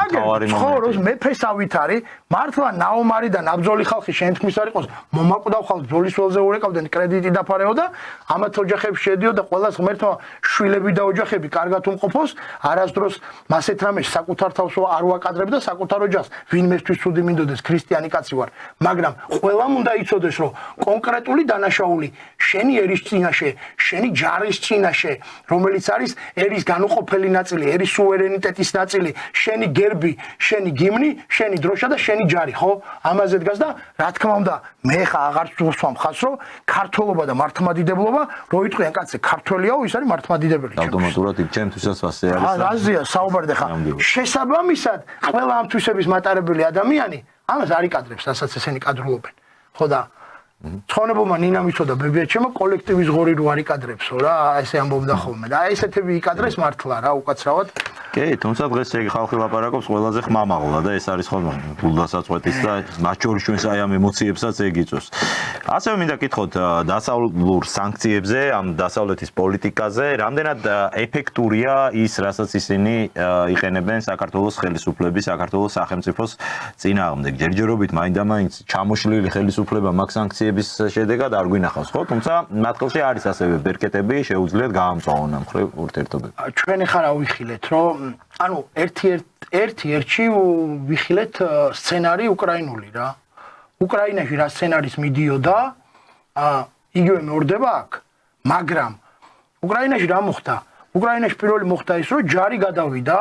Speaker 2: აგერ ცხოვრობს მეფესავით არის, მართლა ნაომარი და ნაბრძოლი ხალხი შენთქმის არ იყოს, მომაკვდავ ხალხს ბრძოლის ველზე ურეკავდნენ, კრედიტი დაფარეოდა, ამათ ოჯახებში შედიოდა ყველას ღმერთმა შვილები და ოჯახები კარგად უმყოფოს, არასდროს მასეთ რამეს საკუთარ თავს არ ვაკადრებ და საკუთარ ოჯახს ვინმესთვის ცუდი მინდოდეს, ქრისტიანი კაცი ვარ, მაგრამ ყველამ უნდა იცოდეს, რომ კონკრეტული დანაშაული შენი ერის წინაშე, შენი ჯარის წინაშე, რომელიც არის ერის განუყოფელი ნაწილი, ერის სუვერენიტეტის ნაწილი, შენი გერბი, შენი გიმნი, შენი დროშა და შენი ჯარი, ხო? ამაზე დგას და რა თქმა უნდა, მე ხა აღარ ვსვამ ხაზს, რომ ქართველობა და მართლმადიდებლობა, რო იტყვიან კაცი, ქართველიაო, ის არის მართლმადიდებელი.
Speaker 1: ავტომატურად იქ ჩემთვისაც ასე არის.
Speaker 2: რაზეა საუბარი ხა? შესაბამისად, ყველა ამ თვისების მატარებელი ადამიანი ამას არ იკადრებს, რასაც ესენი კადრულობენ. ხო და ცხონებულმა ნინა მიცოდა ბებიაჩემო კოლექტივის ღორი რო არ იკადრებსო რა ესე ამბობდა ხოლმე და ესეთები იკადრეს მართლა რა უკაცრავად
Speaker 1: კი თუმცა დღეს ეგ ხალხი ლაპარაკობს ყველაზე ხმამაღლა და ეს არის ხოლმე გულდასაწყვეტის და მათ შორის ჩვენს აი ამ ემოციებსაც ეგ იწვევს ასევე მინდა კითხოთ დასავლურ სანქციებზე ამ დასავლეთის პოლიტიკაზე რამდენად ეფექტურია ის რასაც ისინი იყენებენ საქართველოს ხელისუფლების საქართველოს სახელმწიფოს წინააღმდეგ ჯერჯერობით მაინდამაინც ჩამოშლილი ხელისუფლება მაგ სანქციების შედეგად არ გვინახავს ხო თუმცა მათ ხელში არის ასევე ბერკეტები შეუძლიათ გაამწვავონ ამ ხრივ ურთიერთობები
Speaker 2: ჩვენ ახლა რა ვიხილეთ რომ ანუ ერთ-ერთი ვიხილეთ სცენარი უკრაინული რა უკრაინაში რა სცენარის მიდიოდა იგივე მეორდება აქ მაგრამ უკრაინაში რა მოხდა უკრაინაში პირველი მოხდა ის რომ ჯარი გადავიდა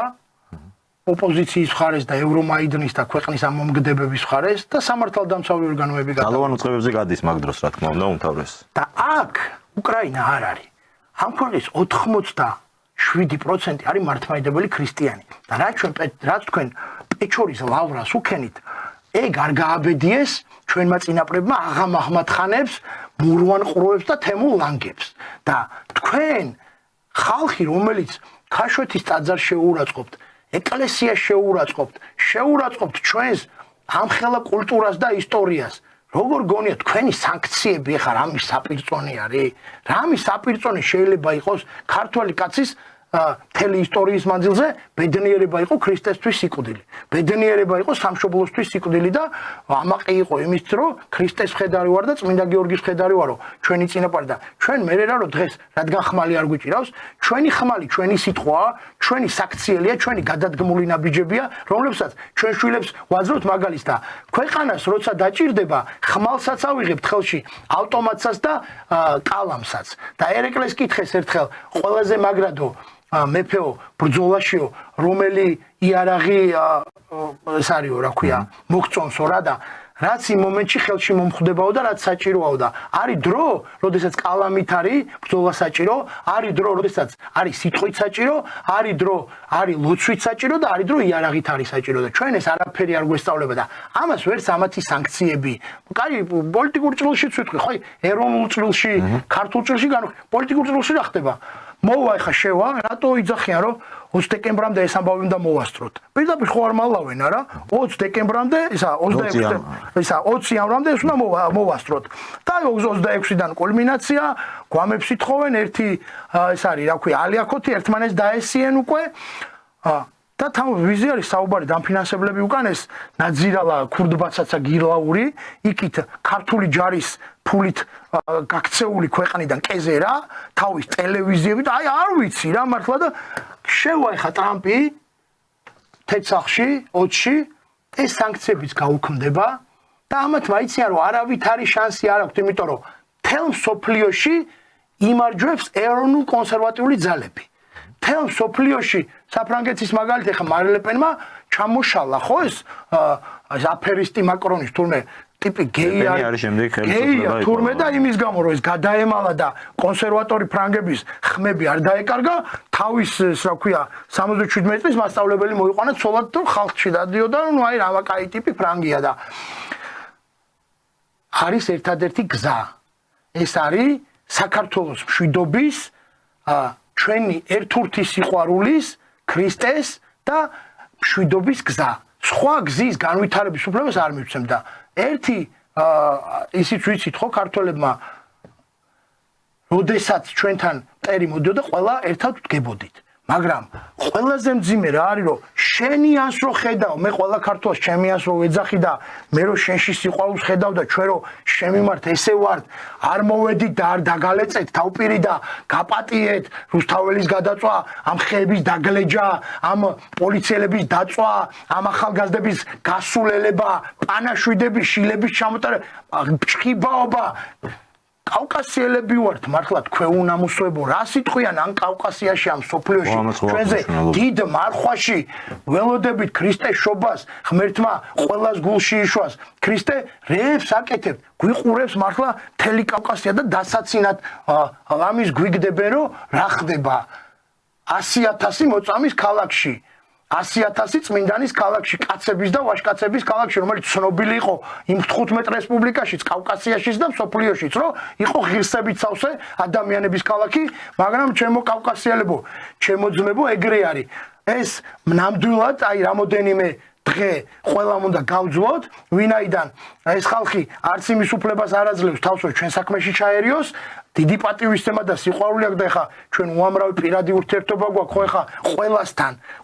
Speaker 2: ოპოზიციის მხარეს და ევრომაიდნის და ქვეყნის ამომგდებების მხარეს და სამართალდამცავი ორგანოები გადავიდა
Speaker 1: ძალოვან უწყებებზე გადის მაგ დროს რა თქმა უნდა უმთავრეს
Speaker 2: და აქ უკრაინა არ არის ამ ქვეყნის 87% არის მართლმადიდებელი ქრისტიანი და რაც თქვენ პეჩორის ლავრას უქენით ეგ არ გააბედიეს ჩვენმა წინაპრებმა აღა მაჰმად-ხანებს მურვან ყრუებს და თემურ ლანგებს და თქვენ ხალხი რომელიც ქაშვეთის ტაძარს შეურაცხყოფთ ეკლესიას შეურაცხყოფთ ჩვენს ამხელა კულტურას და ისტორიას როგორ გონიათ თქვენი სანქციები ახლა რამის საპირწონე არის რამის საპირწონე შეიძლება იყოს ქართველი კაცის მთელი ისტორიის მანძილზე ბედნიერება იყო ქრისტესთვის სიკვდილი. ბედნიერება იყო სამშობლოსთვის სიკვდილი და ამაყი იყო იმით, რომ ქრისტეს მხედარი ვარ და წმინდა გიორგის მხედარი ვარო. ჩვენი წინაპარი და ჩვენ მე რა რომ დღეს რადგან ხმალი არ გვიჭირავს, ჩვენი ხმალი, ჩვენი სიტყვაა, ჩვენი საქციელია, ჩვენი გადადგმული ნაბიჯებია, რომლებსაც ჩვენ შვილებს ვაძლევთ მაგალის და ქვეყანას როცა დაჭირდება, ხმალსაც ავიღებთ ხელში, ავტომატსაც და კალამსაც. და ერეკლეს კითხეს ერთხელ ყველაზე მაგრადო მეფეო ბრძოლაშიო რომელი იარაღი ეს არისო რა ქვია მოგწონსო რა და რაც იმ მომენტში ხელში მომხვდებაო და რაც საჭიროაო და არის დრო როდესაც კალამით არის ბრძოლა საჭირო არის დრო როდესაც არის სიტყვით საჭირო არის დრო არის ლოცვით საჭირო და არის დრო იარაღით არის საჭირო და ჩვენ ეს არაფერი არ გვესწავლება და ამას ვერც ამათი სანქციები კაი პოლიტიკურ ჭრილშიც ვიტყვი ხო ეროვნულ ჭრილში ქართულ ჭრილში პოლიტიკურ ჭრილში რა ხდება მოვა ხა შევა რატო იძახიან რომ 20 დეკემბრამდე ეს ამბავი უნდა მოვასწროთ. პირდაპირ ხო არ მალავენ არა 20 დეკემბრამდე ისა 20 იანვრამდე ეს უნდა მოვასწროთ. და 26-დან კულმინაცია გვამებს ითხოვენ ერთი ეს არის რა ქვია ალიაქოთი ერთმანეთს დაესიენ უკვე და თან ვიზი არის საუბარი დამფინანსებლები უკან ეს ნაძირალა ქურდბაცაცა გილაური იქით ქართული ჯარის ფულით გაქცეული ქვეყნიდან კეზერა თავის ტელევიზიები და აი არ ვიცი რა მართლა და შევა ხა ტრამპი თეცახში 20-ში ეს სანქციებიც გაუქმდება და ამათ მაიციან რომ არავითარი შანსი არ აქვს იმიტომ რომ თელ სოფლიოში იმარჯვებს ეროვნულ კონსერვატიული ძალები თელ სოფლიოში საფრანგეთის მაგალითი ხა მარილეპენმა ჩამოშალა ხო ეს აფერისტი მაკრონის თურმე ტიპი გეი
Speaker 1: არის შემდეგ ხელისუფლება
Speaker 2: თურმე და იმის გამო რომ ეს გადაემალა და კონსერვატორი ფრანგების ხმები არ დაეკარგა თავის რა ქვია 77 წლის მასწავლებელი მოიყვანა ცოლად და ხალხში დადიოდა ნუ აი რა კაი ტიპი ფრანგია და არის ერთადერთი გზა ეს არის საქართველოს მშვიდობის ჩვენი ერთურთი სიყვარულის ქრისტეს და მშვიდობის გზა სხვა გზის განვითარების უფლებას არ მივცემ და ერთი ისიც ვიცით ხო ქართველებმა როდესაც ჩვენთან პერი მოდიოდა ყველა ერთად ვდგებოდით მაგრამ ყველაზე მძიმე რა არის რომ შენი ას რო ხედავ მე ყველა ქართველს ჩემი ას რო ვეძახი და მე რო შენში სიყვარულს ხედავ და ჩვენ რო შემიმართ ესე ვართ არ მოვედით და არ დაგალეწეთ თავპირი და გაპატიეთ რუსთაველის გადაწვა ამ ხეების დაგლეჯა ამ პოლიციელების დაწვა ამ ახალგაზრდების გასულელება პანაშვიდების შილების ჩამოტარება ჩხიბაობა კავკასიელები ვართ მართლა თქვენუნამოსოებო რა სიტყვიან ამ კავკასიაში ამ სოფლიოში ჩვენზე დიდ მარხვაში ველოდებით ქრისტეს შობას ღმერთმა ყველას გულში იშვას ქრისტე რეებს აკეთებ გვიყურებს მართლა მთელი კავკასია და დასაცინად ამის გვიგდებენ რომ რა ხდება 100,000 მოწამის ქალაქში 100,000 წმინდანის ქალაქში, კაცების და ვაჟკაცების ქალაქში, რომელიც ცნობილი იყო იმ 15 რესპუბლიკაშიც, კავკასიაშიც და მსოფლიოშიც, რომ იყო ღირსებით სავსე ადამიანების ქალაქი, მაგრამ ჩემო კავკასიელებო, ჩემო ძმებო, ეგრე არის. ეს ნამდვილად, აი, რამოდენიმე დღე ყველამ უნდა გავძვლოთ, ვინაიდან ეს ხალხი არც იმის უფლებას არ აძლევს თავს, რომ ჩვენ საქმეში ჩაერიოს. დიდი პატივისცემა და სიყვარული აქვს და ეხა ჩვენ უამრავი პირადი ურთიერთობა გვაქვს ხო ეხა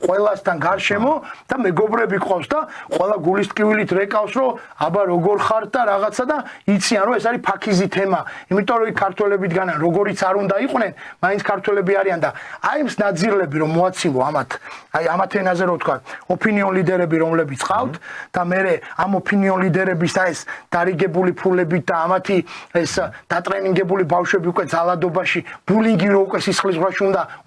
Speaker 2: ყველასთან გარშემო და მეგობრები ყავს და ყველა გულისტკივილით რეკავს რომ აბა როგორ ხართ და რაღაცა და იციან რომ ეს არის ფაქიზი თემა იმიტომ რომ ქართველებიდან როგორიც არ უნდა იყვნენ მაინც ქართველები არიან და აი ეს ნაძირლები რომ მოაცილო ამათ ენაზე რო თქვა ოპინიონ ლიდერები რომლებიც ყავთ და მე ამ ოპინიონ ლიდერების და ეს დარიგებული ფულებით და ამათი ეს დატრენინგებული ბავშვები უკვე ძალადობაში ბულინგი რო უკვე სისხლის ზღვრაში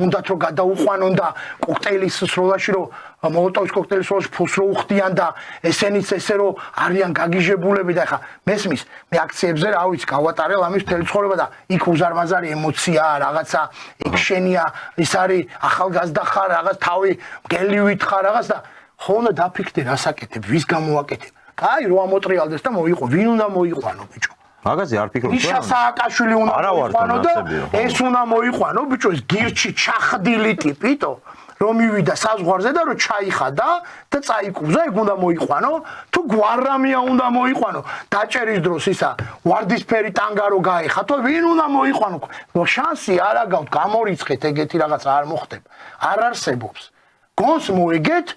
Speaker 2: უნდათ რომ გადაუყვანონ და კოქტეილის სროლაში რომ მოლოტოვის კოქტეილის სროლაში ფულს რო უხდიან და ესენიც ესე რომ არიან გაგიჟებულები და ხა მესმის მე აქციებზე რა ვიცი გავატარელ ამის მთელი ცხოვრება და იქ უზარმაზარი ემოციაა რაღაცა ექშენია ის არის ახალგაზრდა ხარ რაღაც თავი გელივით ხარ რაღაც და ხო უნდა დაფიქრდე რასაკეთებ ვის გამოვაკეთებ კაი რო ამოტრიალდეს და მოიყო ვინ უნდა მოიყვანო ბიჭო
Speaker 1: მაგაზე არ ფიქრობ
Speaker 2: იშა სააკაშვილი უნდა მოიყვანო და ეს უნდა მოიყვანო ბიჭო ეს გირჩი ჩახდილი ტიპიტო რომ მივიდა საზღვარზე და რომ ჩაიხადა და წაიკუზა ეგ უნდა მოიყვანო თუ გვარამია უნდა მოიყვანო დაჭერის დროს ისა ვარდისფერი ტანგა რო გაეხათო ვინ უნდა მოიყვანო შანსი არ აგავთ გამორიცხეთ ეგეთი რაღაცა არ მოხდება არ არსებობს გონს მოიგეთ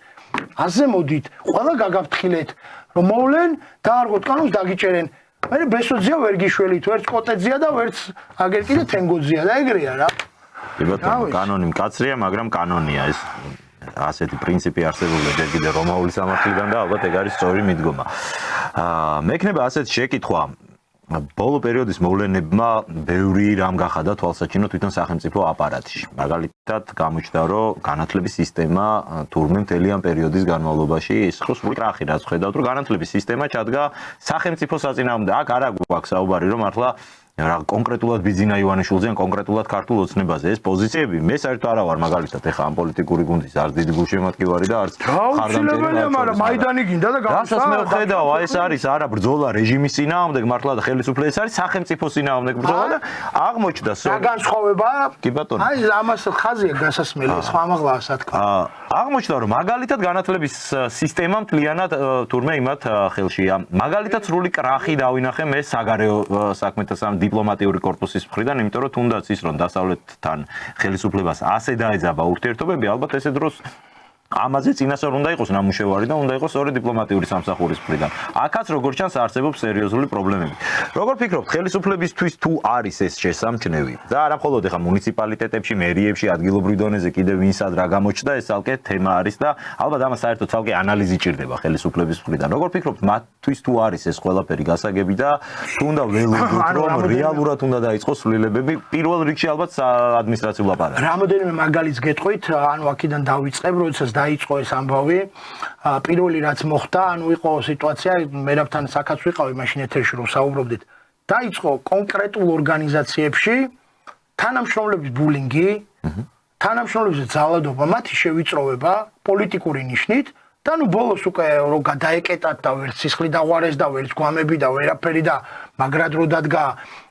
Speaker 2: ასე მოდით ყველა გაგაფრთხილეთ რომ მოვლენ და არ გოტკანოს დაგიჭერენ მე ბესოძია ვერ გიშველით ვერც კოტეძია და ვერც აგერ კიდე თენგოძია და ეგრეა რა
Speaker 1: კი ბატონო კანონი მკაცრია მაგრამ კანონია ეს ასეთი პრინციპი არსებობდა ჯერ კიდევ რომაული სამართლიდან და ალბათ ეგ არის სწორი მიდგომა მექნება ასეთ შეკითხვა ბოლო პერიოდის მოვლენებმა ბევრი რამ გახადა თვალსაჩინო თვითონ სახელმწიფო აპარატში. მაგალითად, გამოჩნდა, რომ განათლების სისტემა თურმე მთელი ამ პერიოდის განმავლობაში ის ხოსული კრახი რაც ხედავთ, რომ განათლების სისტემა ჩადგა სახელმწიფო საწინააღმდეგო. აქ არ აქვს საუბარი, რომ მართლა რა კონკრეტულად ბიძინა ივანიშვილზე ან კონკრეტულად ქართულ ოცნებაზე ეს პოზიციები მე საერთოდ არა ვარ მაგალითად ეხა ამ პოლიტიკური გუნდის არც დიდი გულშემატკივარი და არც
Speaker 2: ხარდამჭერია მაგრამ მაიდანი გინდა და
Speaker 1: რასაც მე ვხედავ ეს არის არა ბრძოლა რეჟიმის წინააღმდეგ მართლა და ხელისუფლების არის სახელმწიფოს წინააღმდეგ ბრძოლა და აღმოჩნდა
Speaker 2: რა განსხვავება
Speaker 1: კი ბატონო
Speaker 2: აი ამას ხაზია გასასმელი სხვა მაღლა სათქმა
Speaker 1: აღმოჩნდა რომ მაგალითად განათლების სისტემა მთლიანად თურმე იმათ ხელშია მაგალითად სრული კრახი დავინახე მე საგარეო საქმეთა დიპლომატიური კორპუსის მხრიდან, იმიტომ რომ თუნდაც ის რომ დასავლეთთან ხელისუფლებას ასე დაეძაბა ურთიერთობები, ალბათ ესე დროს ამაზე წინასწარ უნდა იყოს ნამუშევარი და უნდა იყოს ორი დიპლომატიური სამსახურის მხრიდან. აქაც როგორც ჩანს არსებობს სერიოზული პრობლემები. როგორ ფიქრობთ, ხელისუფლებისთვის თუ არის ეს შესამჩნევი? და არა მხოლოდ ეხა მუნიციპალიტეტებში, მერიებში, ადგილობრივ დონეზე კიდევ ვინსად რა გამოჩნდა, ეს ცალკე თემა არის და ალბათ ამას საერთოდ ცალკე ანალიზი ჭირდება ხელისუფლების მხრიდან. როგორ ფიქრობთ, მათთვის თუ არის ეს ყველაფერი გასაგები და თუ უნდა ველოდოთ, რომ რეალურად უნდა დაიწყოს ცვლილებები პირველ რიგში ალბათ ადმინისტრაციულ აპარატში.
Speaker 2: რამოდენიმე მაგალითს გეტყვით, ანუ აქედან დავიწყებ, როდესაც დაიწყო ეს ამბავი პირველი რაც მოხდა ანუ იყო სიტუაცია მერაბთან საკაც ვიყავი მაშინ ეთერში რომ საუბრობდით დაიწყო კონკრეტულ ორგანიზაციებში თანამშრომლების ბულინგი თანამშრომლების ძალადობა მათი შევიწროვება პოლიტიკური ნიშნით და ნუ ბოლოს უკვე რომ გადაეკეტათ და ვერც სისხლი დაღვარეს და ვერც გვამები და ვერაფერი და მაგრად რო დადგა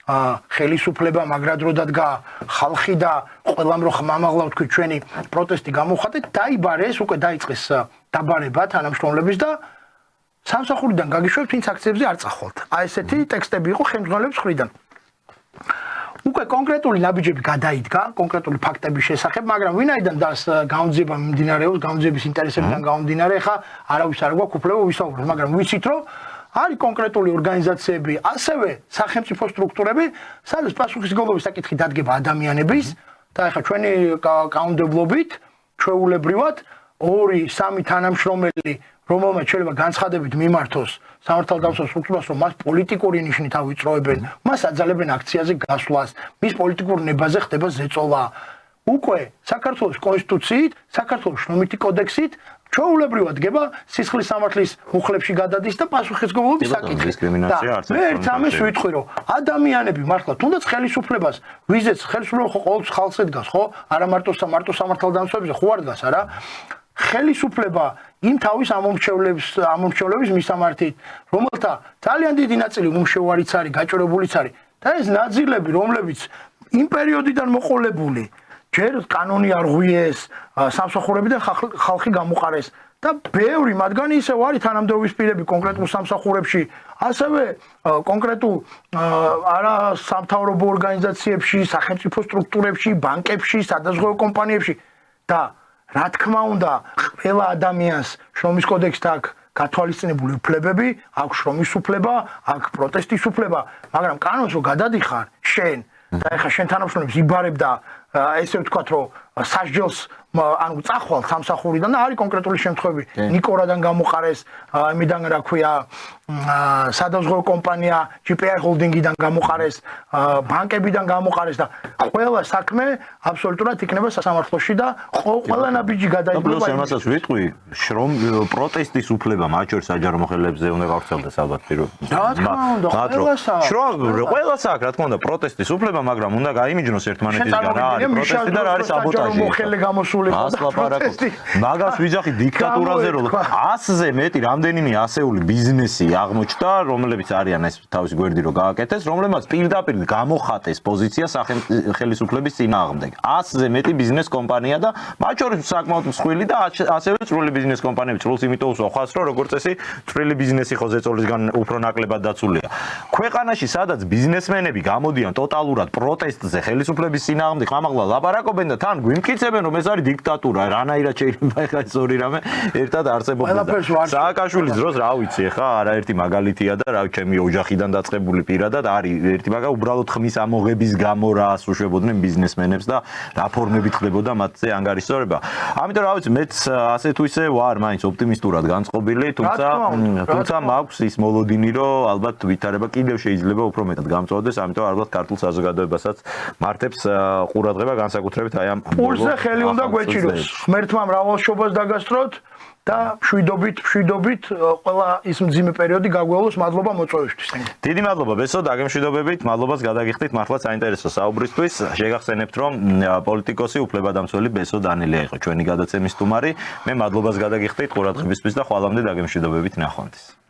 Speaker 2: ხელისუფლება მაგრად რო დადგა ხალხი და ყველამ რო ხმამაღლა თქვი ჩვენი პროტესტი გამოხატეთ დაიბარეს უკვე დაიწყეს დაბარება თანამშრომლების და სამსახურიდან გაგიშვებთ ვინც აქციებზე არ წახვალთ აი ესეთი ტექსტები იყო ხელმძღვანელების მხრიდან უკვე კონკრეტული ნაბიჯები გადაიდგა კონკრეტული ფაქტების შესახებ მაგრამ ვინაიდან დას გამძიება მიმდინარეობს გამძიების ინტერესებიდან გამომდინარე ხა არავის არ გვაქვს უფლება ვისაუბროთ მაგრამ ვიცით რომ არის კონკრეტული ორგანიზაციები, ასევე სახელმწიფო სტრუქტურები, სადაც პასუხისმგებლობის საკითხი დადგება ადამიანების და ახლა ჩვენი კანონმდებლობით, ჩვეულებრივად 2-3 თანამშრომელი, რომელმაც შეიძლება განცხადებით მიმართოს სამართალდამცავ სტრუქტურას, რომ მას პოლიტიკური ნიშნით ავიწროებენ, მას აძალებენ აქციაზე გასვლას, მის პოლიტიკურ ნებაზე ხდება ზეწოლა. უკვე საქართველოს კონსტიტუციით, საქართველოს შრომითი კოდექსით ჩვეულებრივად დგება სისხლის სამართლის მუხლებში გადადის და პასუხისმგებლობის საკითხი.
Speaker 1: დისკრიმინაცია არც
Speaker 2: მე ერთ ამას ვიტყვი რომ ადამიანები მართლა თუნდაც ხელისუფლებას ვიზეც ხელისუფლება ხო ყოველთვის ხალხს ედგას ხო? არა მარტო სამართალდამცავებზე ხო არ დგას არა? ხელისუფლება იმ თავის ამომრჩევლების მისამართით, რომელთა ძალიან დიდი ნაწილი უმშევარიც არის, გაჭირებულიც არის და ეს ნაწილები, რომლებიც იმ პერიოდიდან მოყოლებული, ჯერ კანონი არ ღვიეს, სამსახურებიდან ხალხი გამოყარეს და ბევრი მათგანი ისევ არის თანამდებობის პირები კონკრეტულ სამსახურებში, ასევე კონკრეტულ არასამთავრობო ორგანიზაციებში, სახელმწიფო სტრუქტურებში, ბანკებში, სადაზღვევო კომპანიებში და რა თქმა უნდა, ყველა ადამიანს შრომის კოდექსით აქვს გათვალისწინებული უფლებები, აქვს შრომის უფლება, აქვს პროტესტის უფლება, მაგრამ კანონს რო გადადიხარ შენ და ეხლა შენ თანამშრომლებს იბარებ და ესე ვთქვათ, რომ სასჯელს ანუ წახვალ სამსახურიდან და არის კონკრეტული შემთხვევები. ნიკორადან გამოყარეს, იმიდან რა ქვია, სადაზღვევო კომპანია GPI Holding-იდან გამოყარეს, ბანკებიდან გამოყარეს და ყველა საქმე აბსოლუტურად იქნება სასამართლოში და ყველა ნაბიჯი გადაიდგება.
Speaker 1: პლუს ამასაც ვიტყვი, პროტესტის უფლება მათ შორის საჯარო მოხელეებზე უნდა გავრცელდეს ალბათ პირველ.
Speaker 2: რა თქმა უნდა,
Speaker 1: ყველას აქვს, რა თქმა უნდა, პროტესტის უფლება, მაგრამ უნდა გაიმიჯნოს ერთმანეთისგან რა არის პროტესტი და რა არის საბოტაჟი.
Speaker 2: მოხელე გამოსული
Speaker 1: მაგას ვიძახი დიქტატურაზე, რომ 100-ზე მეტი რამდენიმე ასეული ბიზნესი აღმოჩნდა, რომლებიც არიან ეს თავის გვერდი რო გააკეთეს, რომლებმაც პირდაპირ გამოხატეს პოზიცია ხელისუფლების წინააღმდეგ. 100-ზე მეტი ბიზნეს კომპანია და მათ შორის საკმაოდ მსხვილი და ასევე წვრილი ბიზნეს კომპანიები წრულს იმიტომ უსვახავს, რომ როგორც წესი წვრილი ბიზნესი ხო ზეწოლისგან უფრო ნაკლებად დაცულია. ქვეყანაში სადაც ბიზნესმენები გამოდიან ტოტალურად პროტესტზე ხელისუფლების წინააღმდეგ, ამაღლა ლაპარაკობენ და თან გვიმტკიცებენ, რომ ეს არის დიქტატურა, რანაირად შეიძლება ეხლა ეს ორი რამე ერთად არსებობდეს. სააკაშვილის დროს რა ვიცი, ეხლა არაერთი მაგალითია და რა ჩემი ოჯახიდან დაწყებული პირადად არის ერთი მაგა უბრალოდ ხმის ამოღების გამო რას უშვებოდნენ ბიზნესმენებს და რა ფორმებით ხდებოდა მათზე ანგარიშსწორება. ამიტომ რა ვიცი, მეც ასე თუ ისე ვარ მაინც ოპტიმისტურად განწყობილი, თუმცა მაქვს ის მოლოდინი, რომ ალბათ ვითარება კიდევ შეიძლება უფრო მეტად გამწვავდეს, ამიტომ ალბათ ქართულ საზოგადოებასაც მართებს ყურადღება განსაკუთრებით აი ამ
Speaker 2: პულსზე ხელი უნდა გვეჭიროს. ღმერთმა მრავალშობას დაგასწროთ და მშვიდობით ყველა ის მძიმე პერიოდი გაგვეულოს. მადლობა მოწვევისთვის.
Speaker 1: დიდი მადლობა ბესო, დაგემშვიდობებით, მადლობას გადაგიხდით მართლაც საინტერესო საუბრისთვის. შეგახსენებთ, რომ პოლიტიკოსი უფლებადამცველი ბესო დანელია იყო ჩვენი გადაცემის სტუმარი. მე მადლობას გადაგიხდით ყურადღებისთვის და ხვალამდე დაგემშვიდობებით ნახვამდის.